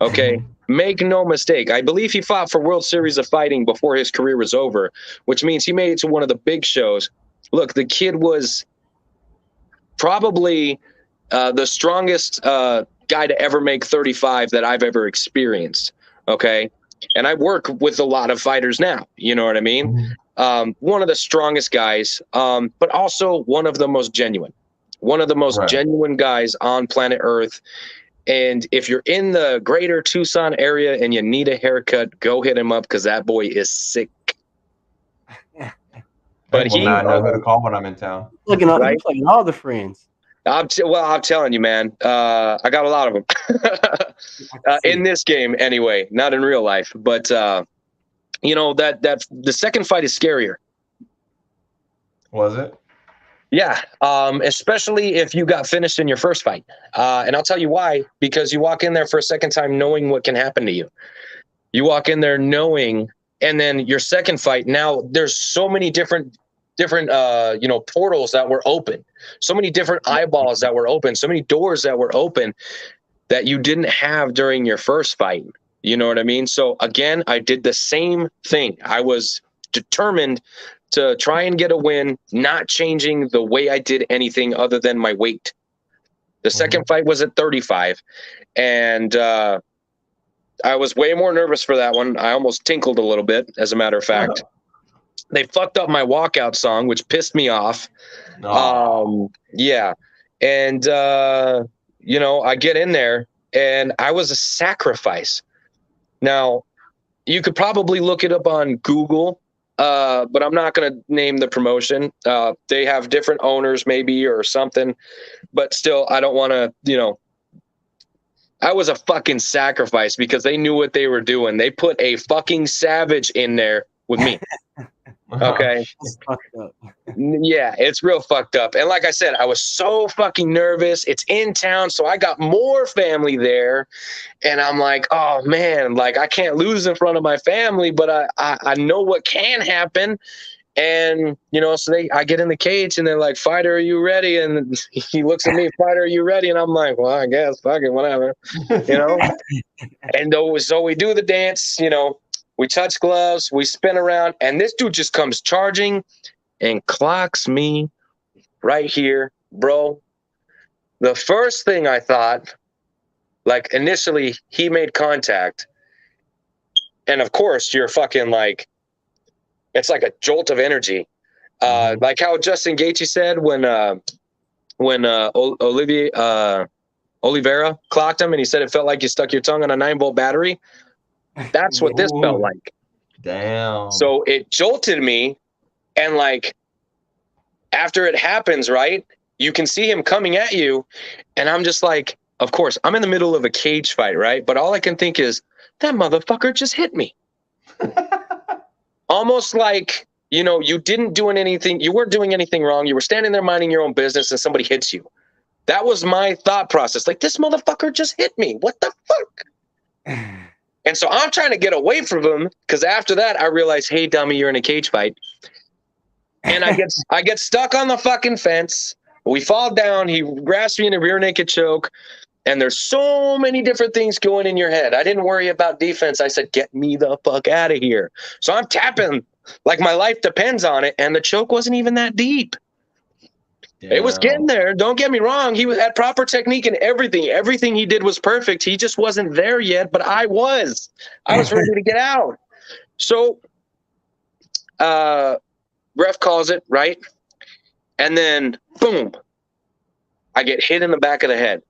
Okay? Make no mistake. I believe he fought for World Series of Fighting before his career was over, which means he made it to one of the big shows. Look, the kid was probably the strongest guy to ever make 35 that I've ever experienced. Okay? And I work with a lot of fighters now. You know what I mean? One of the strongest guys, but also one of the most genuine. One of the most genuine guys on planet Earth. And if you're in the greater Tucson area and you need a haircut, go hit him up because that boy is sick. But he not know who to call when I'm in town. Looking at all the friends. I'm telling you, man. I got a lot of them in this game, anyway. Not in real life, but that the second fight is scarier. Was it? Yeah, especially if you got finished in your first fight. And I'll tell you why. Because you walk in there for a second time knowing what can happen to you. You walk in there knowing, and then your second fight, now there's so many different portals that were open. So many different eyeballs that were open. So many doors that were open that you didn't have during your first fight. You know what I mean? So again, I did the same thing. I was determined to try and get a win, not changing the way I did anything other than my weight. The second fight was at 35, and I was way more nervous for that one. I almost tinkled a little bit, as a matter of fact. They fucked up my walkout song, which pissed me off. Yeah. And, I get in there, and I was a sacrifice. Now, you could probably look it up on Google, but I'm not going to name the promotion. They have different owners maybe or something, but still, I don't want to, I was a fucking sacrifice because they knew what they were doing. They put a fucking savage in there with me. Okay. That's fucked up. Yeah, it's real fucked up. And like I said, I was so fucking nervous. It's in town, so I got more family there. And I'm like, oh man, like I can't lose in front of my family, but I know what can happen. And so I get in the cage and they're like, fighter, are you ready? And he looks at me, fighter, are you ready? And I'm like, well, I guess, fuck it, whatever. And so we do the dance, we touch gloves, we spin around, and this dude just comes charging and clocks me right here, bro. The first thing I thought, like initially he made contact, and of course you're fucking like, it's like a jolt of energy. Like how Justin Gaethje said when Oliveira clocked him and he said it felt like you stuck your tongue on a 9-volt battery. That's what this felt like. Damn. So it jolted me, and like after it happens, right, you can see him coming at you, and I'm just like, of course, I'm in the middle of a cage fight, right? But all I can think is, that motherfucker just hit me. Almost like, you didn't do anything, you weren't doing anything wrong. You were standing there minding your own business and somebody hits you. That was my thought process. Like, this motherfucker just hit me. What the fuck? And so I'm trying to get away from him, because after that I realized, hey, dummy, you're in a cage fight. And I get stuck on the fucking fence. We fall down. He grabs me in a rear naked choke. And there's so many different things going in your head. I didn't worry about defense. I said, get me the fuck out of here. So I'm tapping like my life depends on it. And the choke wasn't even that deep. Damn. It was getting there. Don't get me wrong. He had proper technique and everything. Everything he did was perfect. He just wasn't there yet, but I was ready to get out. So ref calls it, right? And then boom, I get hit in the back of the head.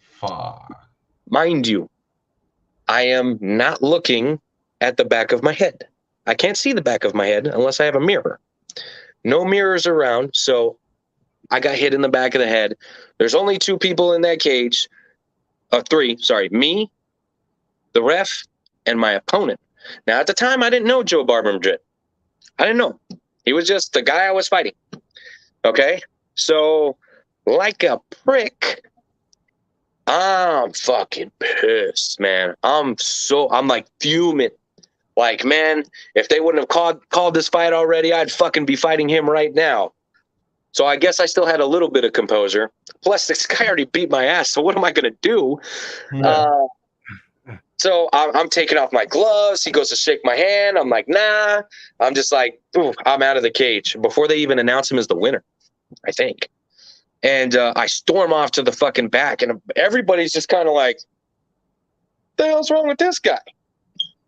Fuck. Mind you, I am not looking at the back of my head. I can't see the back of my head unless I have a mirror. No mirrors around, so I got hit in the back of the head. There's only 2 people in that cage. 3, sorry. Me, the ref, and my opponent. Now, at the time, I didn't know Joe Barber Madrid. I didn't know. He was just the guy I was fighting. Okay? So, like a prick, I'm fucking pissed, man. I'm like fuming. Like, man, if they wouldn't have called this fight already, I'd fucking be fighting him right now. So I guess I still had a little bit of composure. Plus, this guy already beat my ass, so what am I going to do? Yeah. So I'm taking off my gloves. He goes to shake my hand. I'm like, nah. I'm just like, ooh, I'm out of the cage before they even announce him as the winner, I think. And I storm off to the fucking back, and everybody's just kind of like, the hell's wrong with this guy?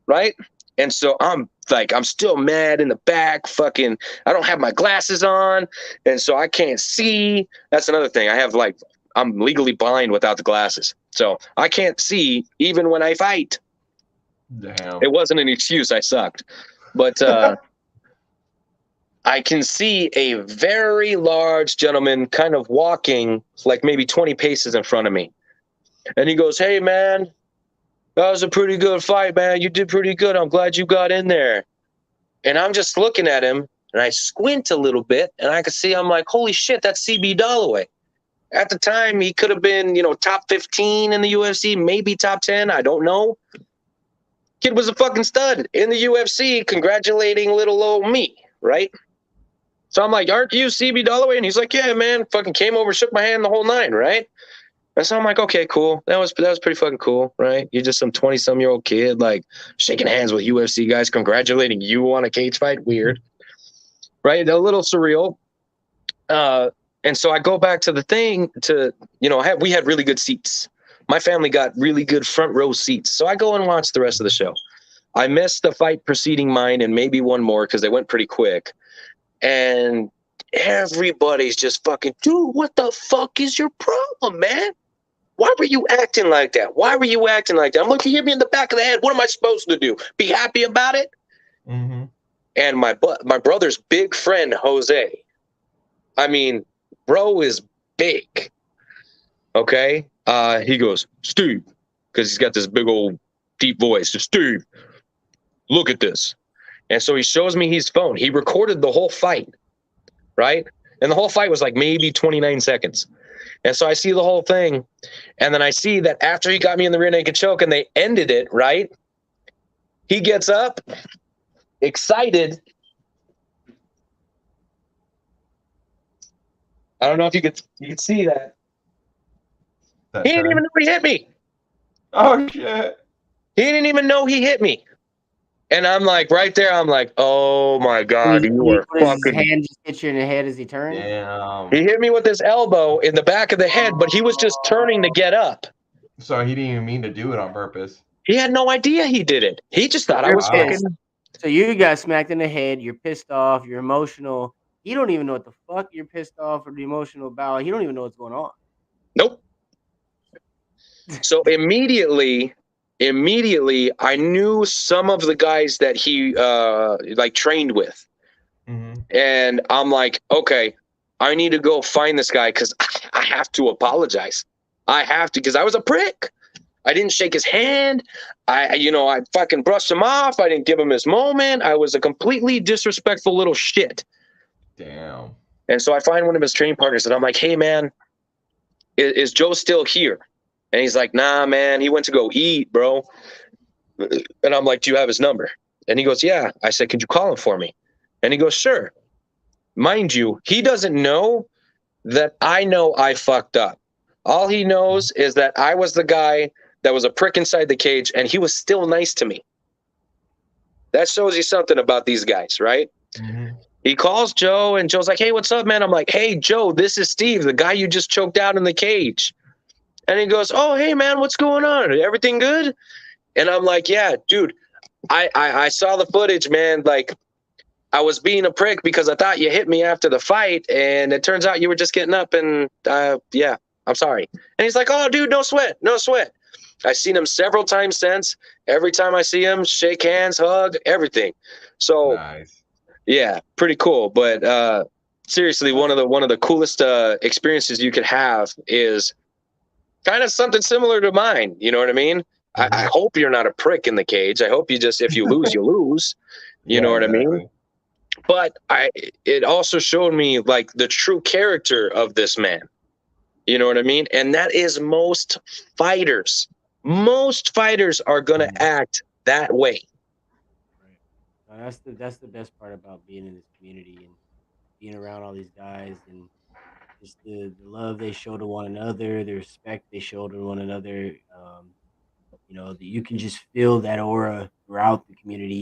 Right? And so I'm still mad in the back. Fucking, I don't have my glasses on, and so I can't see. That's another thing. I'm legally blind without the glasses, so I can't see even when I fight. Damn. It wasn't an excuse. I sucked, but I can see a very large gentleman kind of walking like maybe 20 paces in front of me, and he goes, "Hey, man. That was a pretty good fight, man. You did pretty good. I'm glad you got in there." And I'm just looking at him, and I squint a little bit, and I can see, I'm like, holy shit, that's CB Dalloway. At the time, he could have been, top 15 in the UFC, maybe top 10. I don't know. Kid was a fucking stud in the UFC, congratulating little old me, right? So I'm like, aren't you CB Dalloway? And he's like, yeah, man, fucking came over, shook my hand the whole nine, right? And so I'm like, okay, cool. That was pretty fucking cool, right? You're just some 20-some-year-old kid, like, shaking hands with UFC guys, congratulating you on a cage fight. Weird, right? A little surreal. And so I go back to the thing we had really good seats. My family got really good front row seats. So I go and watch the rest of the show. I missed the fight preceding mine and maybe one more because they went pretty quick. And everybody's just fucking, dude, what the fuck is your problem, man? Why were you acting like that? Why were you acting like that? I'm like, you hit me in the back of the head. What am I supposed to do? Be happy about it? Mm-hmm. And my brother's big friend, Jose. I mean, bro is big. Okay? He goes, Steve, because he's got this big old deep voice. Steve, look at this. And so he shows me his phone. He recorded the whole fight, right? And the whole fight was like maybe 29 seconds. And so I see the whole thing. And then I see that after he got me in the rear naked choke and they ended it, right? He gets up, excited. I don't know if you could see that. He didn't even know he hit me. Oh, shit. He didn't even know he hit me. And I'm like, right there, I'm like, oh my God, you were fucking. His hand just hit you in the head as he turned? Damn. He hit me with his elbow in the back of the head, but he was just turning to get up. So he didn't even mean to do it on purpose. He had no idea he did it. He just thought I was fucking. So you got smacked in the head, you're pissed off, you're emotional. You don't even know what the fuck you're pissed off or the emotional about. He don't even know what's going on. Nope. So immediately I knew some of the guys that he like trained with. Mm-hmm. And I'm like, okay, I need to go find this guy because I have to apologize. I have to, because I was a prick. I didn't shake his hand. I fucking brushed him off. I didn't give him his moment. I was a completely disrespectful little shit. Damn. And so I find one of his training partners and I'm like, hey man, is Joe still here? And he's like, nah, man, he went to go eat, bro. And I'm like, do you have his number? And he goes, yeah. I said, could you call him for me? And he goes, sure. Mind you, he doesn't know that I know I fucked up. All he knows is that I was the guy that was a prick inside the cage, and he was still nice to me. That shows you something about these guys, right? Mm-hmm. He calls Joe, and Joe's like, hey, what's up, man? I'm like, hey, Joe, this is Steve, the guy you just choked out in the cage. And he goes, oh, hey, man, what's going on? Everything good? And I'm like, yeah, dude, I saw the footage, man. Like, I was being a prick because I thought you hit me after the fight, and it turns out you were just getting up, and yeah, I'm sorry. And he's like, oh, dude, no sweat, no sweat. I've seen him several times since. Every time I see him, shake hands, hug, everything. So, nice. Yeah, pretty cool. But seriously, one of the coolest experiences you could have is kind of something similar to mine. You know what I mean? Mm-hmm. I hope you're not a prick in the cage. I hope you just, if you lose, you lose. You know what exactly. I mean? But it also showed me like the true character of this man. You know what I mean? And that is most fighters. Most fighters are going to act that way. Right. That's the best part about being in this community and being around all these guys and just the love they show to one another, the respect they show to one another. You can just feel that aura throughout the community.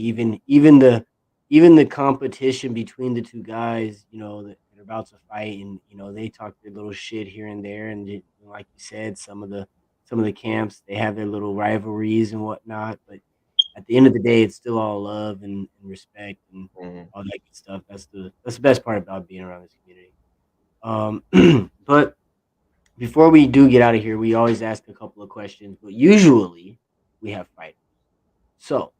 Even the competition between the two guys, that are about to fight, and they talk their little shit here and there, and like you said, some of the camps, they have their little rivalries and whatnot, but at the end of the day, it's still all love and respect and all that good stuff. That's the best part about being around this community. But before we do get out of here, we always ask a couple of questions, but usually we have fighters. So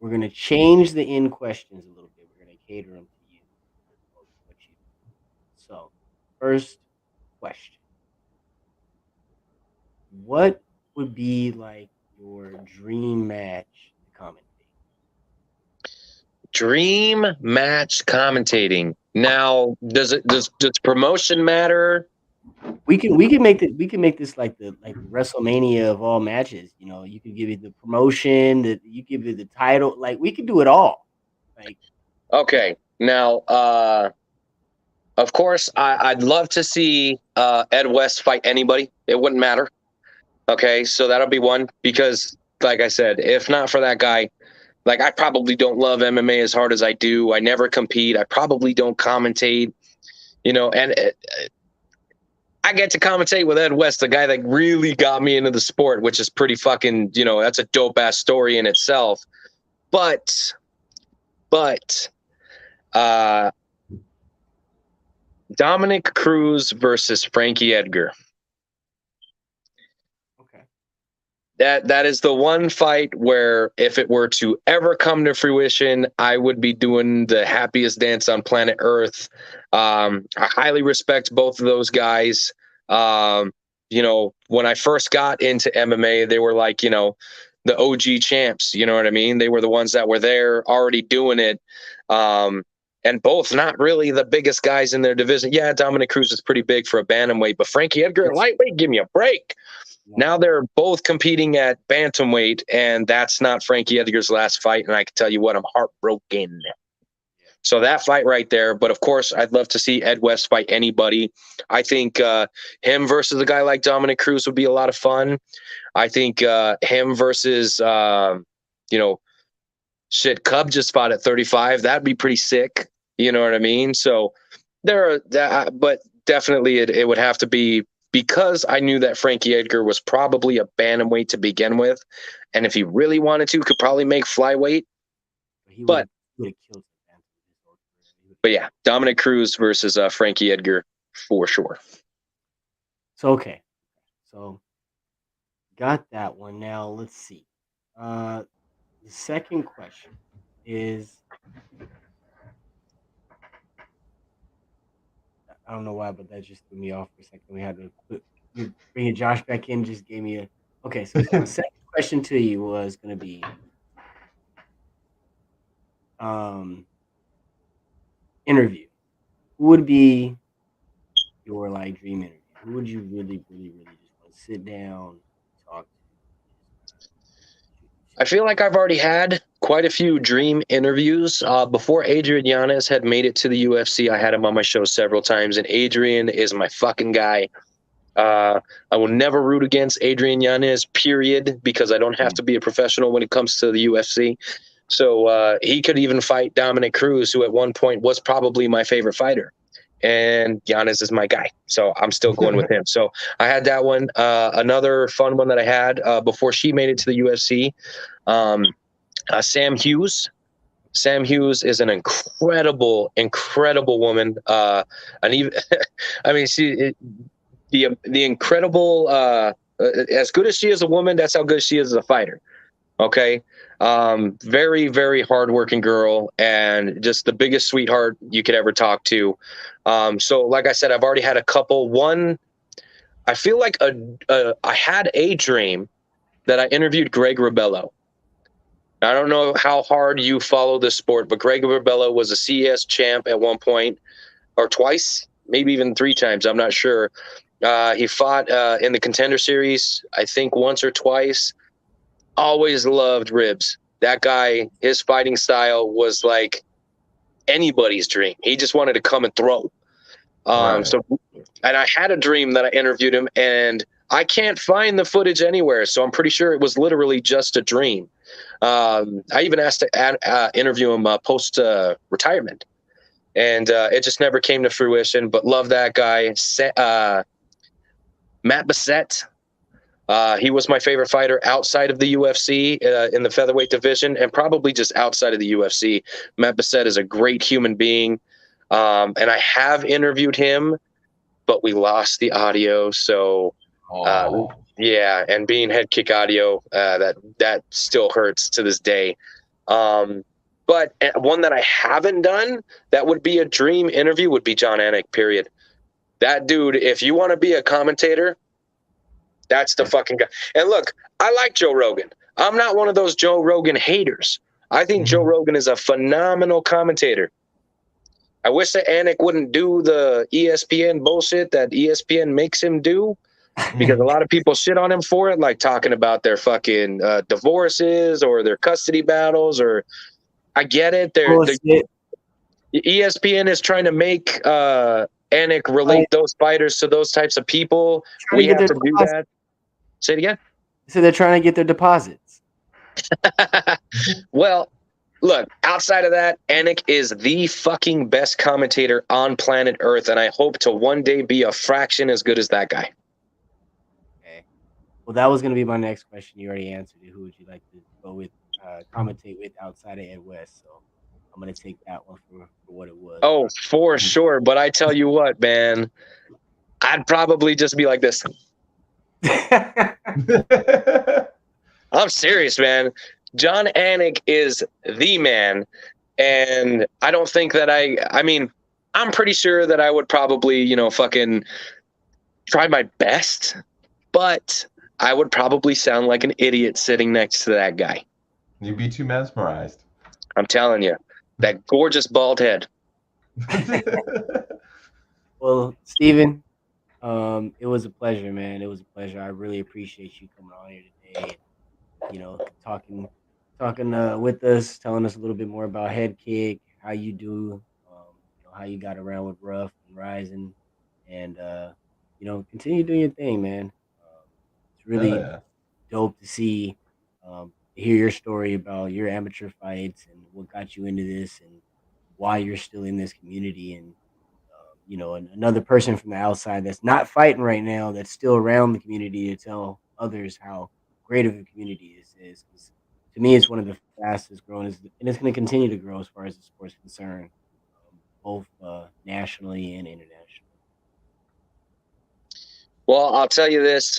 we're going to change the end questions a little bit. We're going to cater them to you. So first question. What would be like your dream match to commentate? Dream match commentating. Now, does promotion matter? We can make this like the WrestleMania of all matches. You could give it the promotion, that you give it the title. Like, we could do it all. Like, okay, now, of course, I'd love to see Ed West fight anybody. It wouldn't matter. Okay, so that'll be one, because, like I said, if not for that guy, like, I probably don't love MMA as hard as I do. I never compete. I probably don't commentate, and I get to commentate with Ed West, the guy that really got me into the sport, which is pretty fucking, that's a dope ass story in itself. But Dominic Cruz versus Frankie Edgar. That is the one fight where, if it were to ever come to fruition, I would be doing the happiest dance on planet Earth. I highly respect both of those guys. When I first got into MMA, they were like, the OG champs. You know what I mean? They were the ones that were there already doing it. And both not really the biggest guys in their division. Yeah, Dominic Cruz is pretty big for a bantamweight, but Frankie Edgar at lightweight, give me a break. Yeah. Now they're both competing at bantamweight, and that's not Frankie Edgar's last fight. And I can tell you what, I'm heartbroken. So that fight right there. But of course, I'd love to see Ed West fight anybody. I think him versus a guy like Dominic Cruz would be a lot of fun. I think him versus, Cub just fought at 35. That'd be pretty sick. You know what I mean? So but definitely it would have to be, because I knew that Frankie Edgar was probably a bantamweight to begin with. And if he really wanted to, could probably make flyweight. But yeah, Dominic Cruz versus Frankie Edgar for sure. So, okay. So got that one. Now let's see. The second question is, I don't know why, but that just threw me off for a second. We had to bringing Josh back in, just gave me okay. So the second question to you was going to be, interview. Who would be your dream interview? Who would you really, really, really just want to sit down, talk to? I feel like I've already had quite a few dream interviews. Before Adrian Yanez had made it to the UFC, I had him on my show several times, and Adrian is my fucking guy. I will never root against Adrian Yanez, period, because I don't have to be a professional when it comes to the UFC. So he could even fight Dominic Cruz, who at one point was probably my favorite fighter. And Yanez is my guy. So I'm still going with him. So I had that one. Another fun one that I had before she made it to the UFC, Sam Hughes. Sam Hughes is an incredible, incredible woman. And even, I mean, the incredible, as good as she is a woman, that's how good she is as a fighter. Okay. Very, very hardworking girl, and just the biggest sweetheart you could ever talk to. So like I said, I've already had a couple. One, I feel like I had a dream that I interviewed Greg Rebello. I don't know how hard you follow this sport, but Greg Rebello was a CES champ at one point, or twice, maybe even 3 times. I'm not sure. He fought in the Contender Series, I think once or twice. Always loved Ribs. That guy, his fighting style was like anybody's dream. He just wanted to come and throw. Right. And I had a dream that I interviewed him, and I can't find the footage anywhere. So I'm pretty sure it was literally just a dream. I even asked to interview him post retirement, and it just never came to fruition. But love that guy, Matt Bissett. He was my favorite fighter outside of the UFC in the featherweight division, and probably just outside of the UFC. Matt Bissett is a great human being, and I have interviewed him, but we lost the audio. So, yeah, and being head kick audio, that still hurts to this day. But one that I haven't done that would be a dream interview would be John Anik, period. That dude, if you want to be a commentator, that's the fucking guy. And look, I like Joe Rogan. I'm not one of those Joe Rogan haters. I think Joe Rogan is a phenomenal commentator. I wish that Anik wouldn't do the ESPN bullshit that ESPN makes him do, because a lot of people shit on him for it, like talking about their fucking divorces or their custody battles. Or I get it. ESPN is trying to make Anik relate those fighters to those types of people. We have to do that. Say it again. So they're trying to get their deposits. Well, look, outside of that, Anik is the fucking best commentator on planet Earth, and I hope to one day be a fraction as good as that guy. Okay. Well, that was going to be my next question. You already answered it. Who would you like to go with, commentate with outside of Ed West? So I'm going to take that one for what it was. Oh, for sure. But I tell you what, man, I'd probably just be like this. I'm serious, man. John Anik is the man. And I don't think that I mean, I'm pretty sure that I would probably, fucking try my best. But I would probably sound like an idiot sitting next to that guy. You'd be too mesmerized. I'm telling you, that gorgeous bald head. Well, Steven, it was a pleasure, man. It was a pleasure. I really appreciate you coming on here today. You know, talking with us, telling us a little bit more about Head Kick, how you do, you know, how you got around with Rough and Rising, and you know, continue doing your thing, man. It's Hell really yeah. dope to see, hear your story about your amateur fights and what got you into this and why you're still in this community and you know, another person from the outside that's not fighting right now, that's still around the community to tell others how great of a community this is. 'Cause to me, it's one of the fastest growing, and it's going to continue to grow as far as the sport's concerned, both nationally and internationally. Well, I'll tell you this.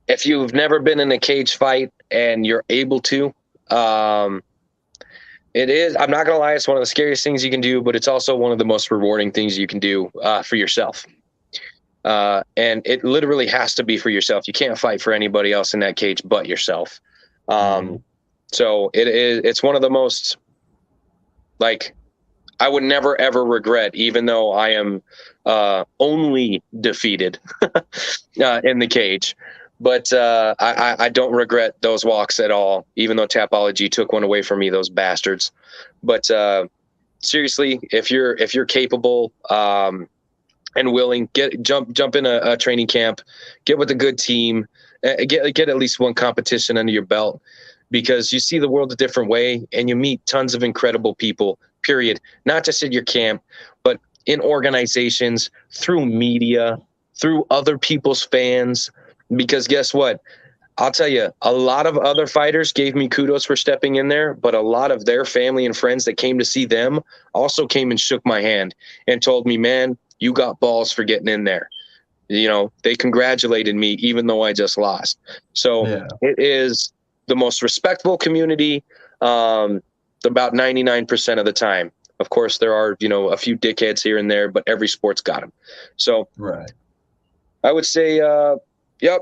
If you've never been in a cage fight and you're able to, it is, I'm not going to lie, it's one of the scariest things you can do, but it's also one of the most rewarding things you can do for yourself. And it literally has to be for yourself. You can't fight for anybody else in that cage but yourself. So it's one of the most, like, I would never, ever regret, even though I am only defeated in the cage. But I don't regret those walks at all, even though Tapology took one away from me, those bastards. But seriously, if you're capable and willing, jump in a training camp, get with a good team, get at least one competition under your belt, because you see the world a different way and you meet tons of incredible people, period. Not just at your camp, but in organizations, through media, through other people's fans. Because guess what? I'll tell you, a lot of other fighters gave me kudos for stepping in there, but a lot of their family and friends that came to see them also came and shook my hand and told me, man, you got balls for getting in there. You know, they congratulated me even though I just lost. So It is the most respectful community about 99% of the time. Of course, there are, you know, a few dickheads here and there, but every sport's got them. So I would say, yep.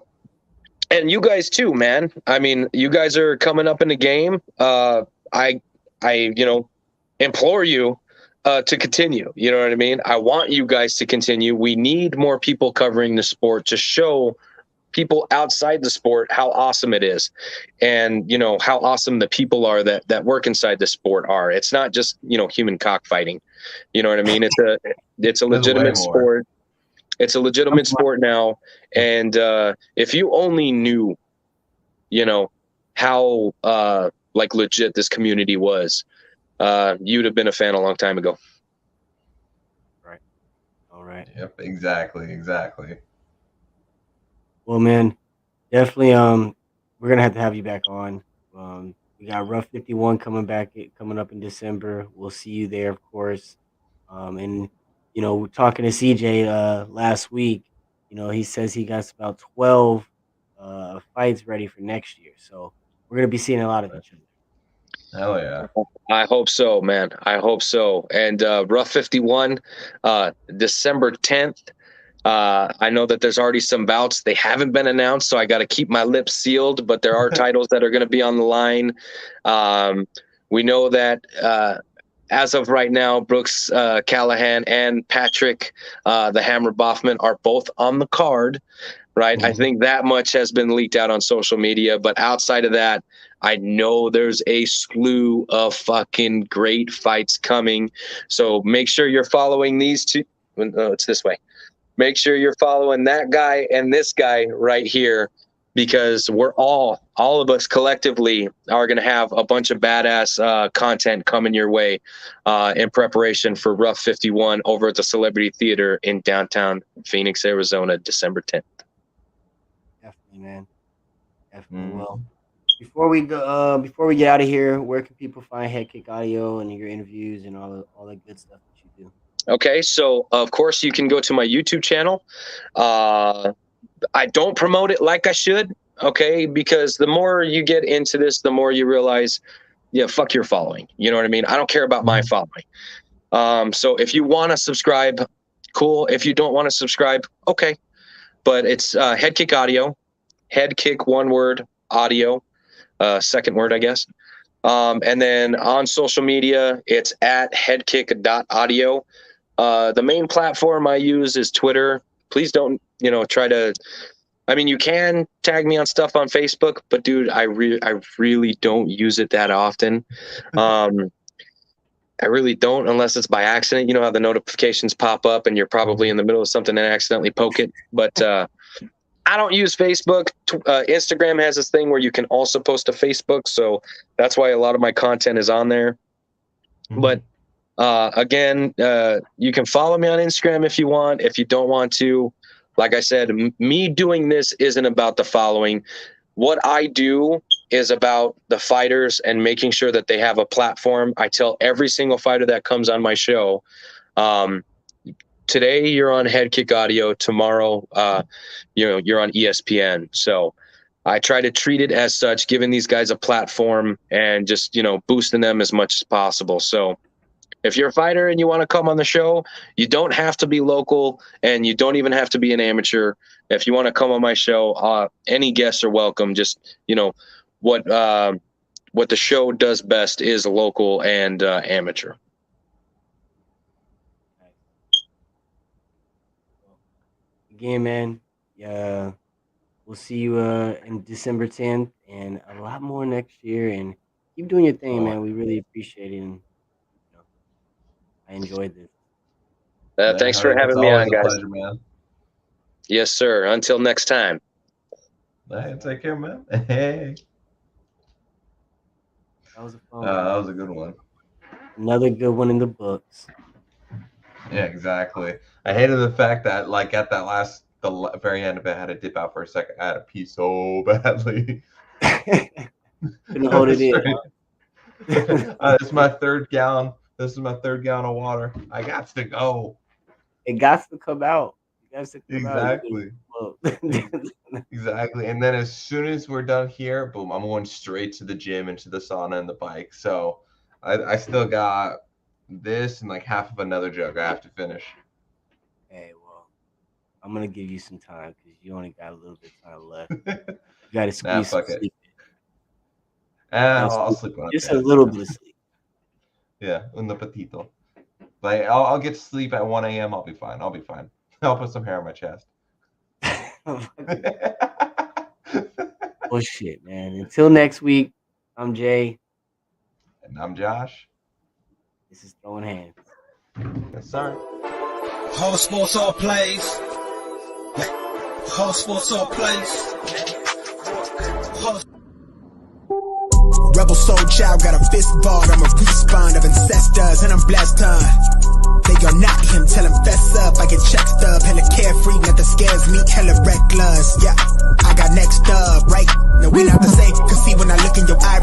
And you guys too, man. I mean, you guys are coming up in the game. I you know, implore you to continue. You know what I mean? I want you guys to continue. We need more people covering the sport to show people outside the sport how awesome it is, and you know how awesome the people are that work inside the sport are. It's not just, you know, human cockfighting. You know what I mean? It's a legitimate sport. It's a legitimate sport now. And if you only knew, you know, how like legit this community was, you'd have been a fan a long time ago. Right. All right. Yep. Exactly. Well, man, definitely. We're gonna have to have you back on. We got RUF 51 coming up in December. We'll see you there, of course. And you know, talking to CJ last week, you know, he says he got about 12 fights ready for next year. So we're gonna be seeing a lot of each other. Hell yeah. I hope so, man. I hope so. And RUF 51, December 10th. I know that there's already some bouts. They haven't been announced, so I got to keep my lips sealed, but there are titles that are going to be on the line. We know that as of right now, Brooks Callahan and Patrick, the Hammer Boffman, are both on the card, right? I think that much has been leaked out on social media, but outside of that, I know there's a slew of fucking great fights coming. So make sure you're following these two. It's this way. Make sure you're following that guy and this guy right here, because we're all of us collectively are going to have a bunch of badass content coming your way in preparation for RUF 51 over at the Celebrity Theater in downtown Phoenix, Arizona, December 10th. Definitely, man. Definitely. Well, before we go, before we get out of here, where can people find Head Kick Audio and your interviews and all the good stuff that you do? Okay, so of course you can go to my YouTube channel. I don't promote it like I should, okay, because the more you get into this, the more you realize, yeah, fuck your following. You know what I mean? I don't care about my following. So if you want to subscribe, cool. If you don't want to subscribe, okay. but it's Headkick Audio. Headkick, one word, audio, second word, I guess. And then on social media, it's at headkick.audio. The main platform I use is Twitter. Please don't, try to. I mean, you can tag me on stuff on Facebook, but dude, I really don't use it that often. I really don't, unless it's by accident. You know how the notifications pop up and you're probably in the middle of something and accidentally poke it. But I don't use Facebook. Instagram has this thing where you can also post to Facebook. So that's why a lot of my content is on there. Mm-hmm. But again, you can follow me on Instagram if you want. If you don't want to, like I said, me doing this isn't about the following. What I do is about the fighters and making sure that they have a platform. I tell every single fighter that comes on my show, today you're on Headkick Audio, tomorrow, you're on ESPN. So I try to treat it as such, giving these guys a platform and just, boosting them as much as possible. So if you're a fighter and you want to come on the show, you don't have to be local and you don't even have to be an amateur. If you want to come on my show, any guests are welcome. Just, what the show does best is local and amateur. Again, man, we'll see you in December 10th and a lot more next year. And keep doing your thing, man. We really appreciate it. And I enjoyed this. Thanks for having me on, guys. Pleasure, man. Yes, sir. Until next time. Hey, take care, man. Hey. That was a fun one. That was a good one. Another good one in the books. Yeah, exactly. I hated the fact that, like, at that the very end of it, I had to dip out for a second. I had to pee so badly. Couldn't hold it in. This is my third gallon. This is my third gallon of water. I got to go. It got to come out. Exactly. Exactly. And then as soon as we're done here, boom, I'm going straight to the gym and to the sauna and the bike. So I still got this and like half of another jug I have to finish. Hey, well, I'm going to give you some time because you only got a little bit of time left. You got to squeeze some sleep in. I'll sleep on it. Just a little bit of sleep. Yeah, un poquito. But I'll get to sleep at 1 a.m. I'll be fine. I'll put some hair on my chest. Well, shit, man. Until next week, I'm Jay. And I'm Josh. This is Throwing Hands. Yes, sir. Whole sports all plays. Whole sports all plays. Rebel soul child got a fist ball. I'm a respawn of ancestors and I'm blessed, They are not him, tell him fess up. I get check stub, hella carefree, nothing scares me, hella reckless. Yeah, I got next up, right? No, we're not the same. Cause see when I look in your eyes,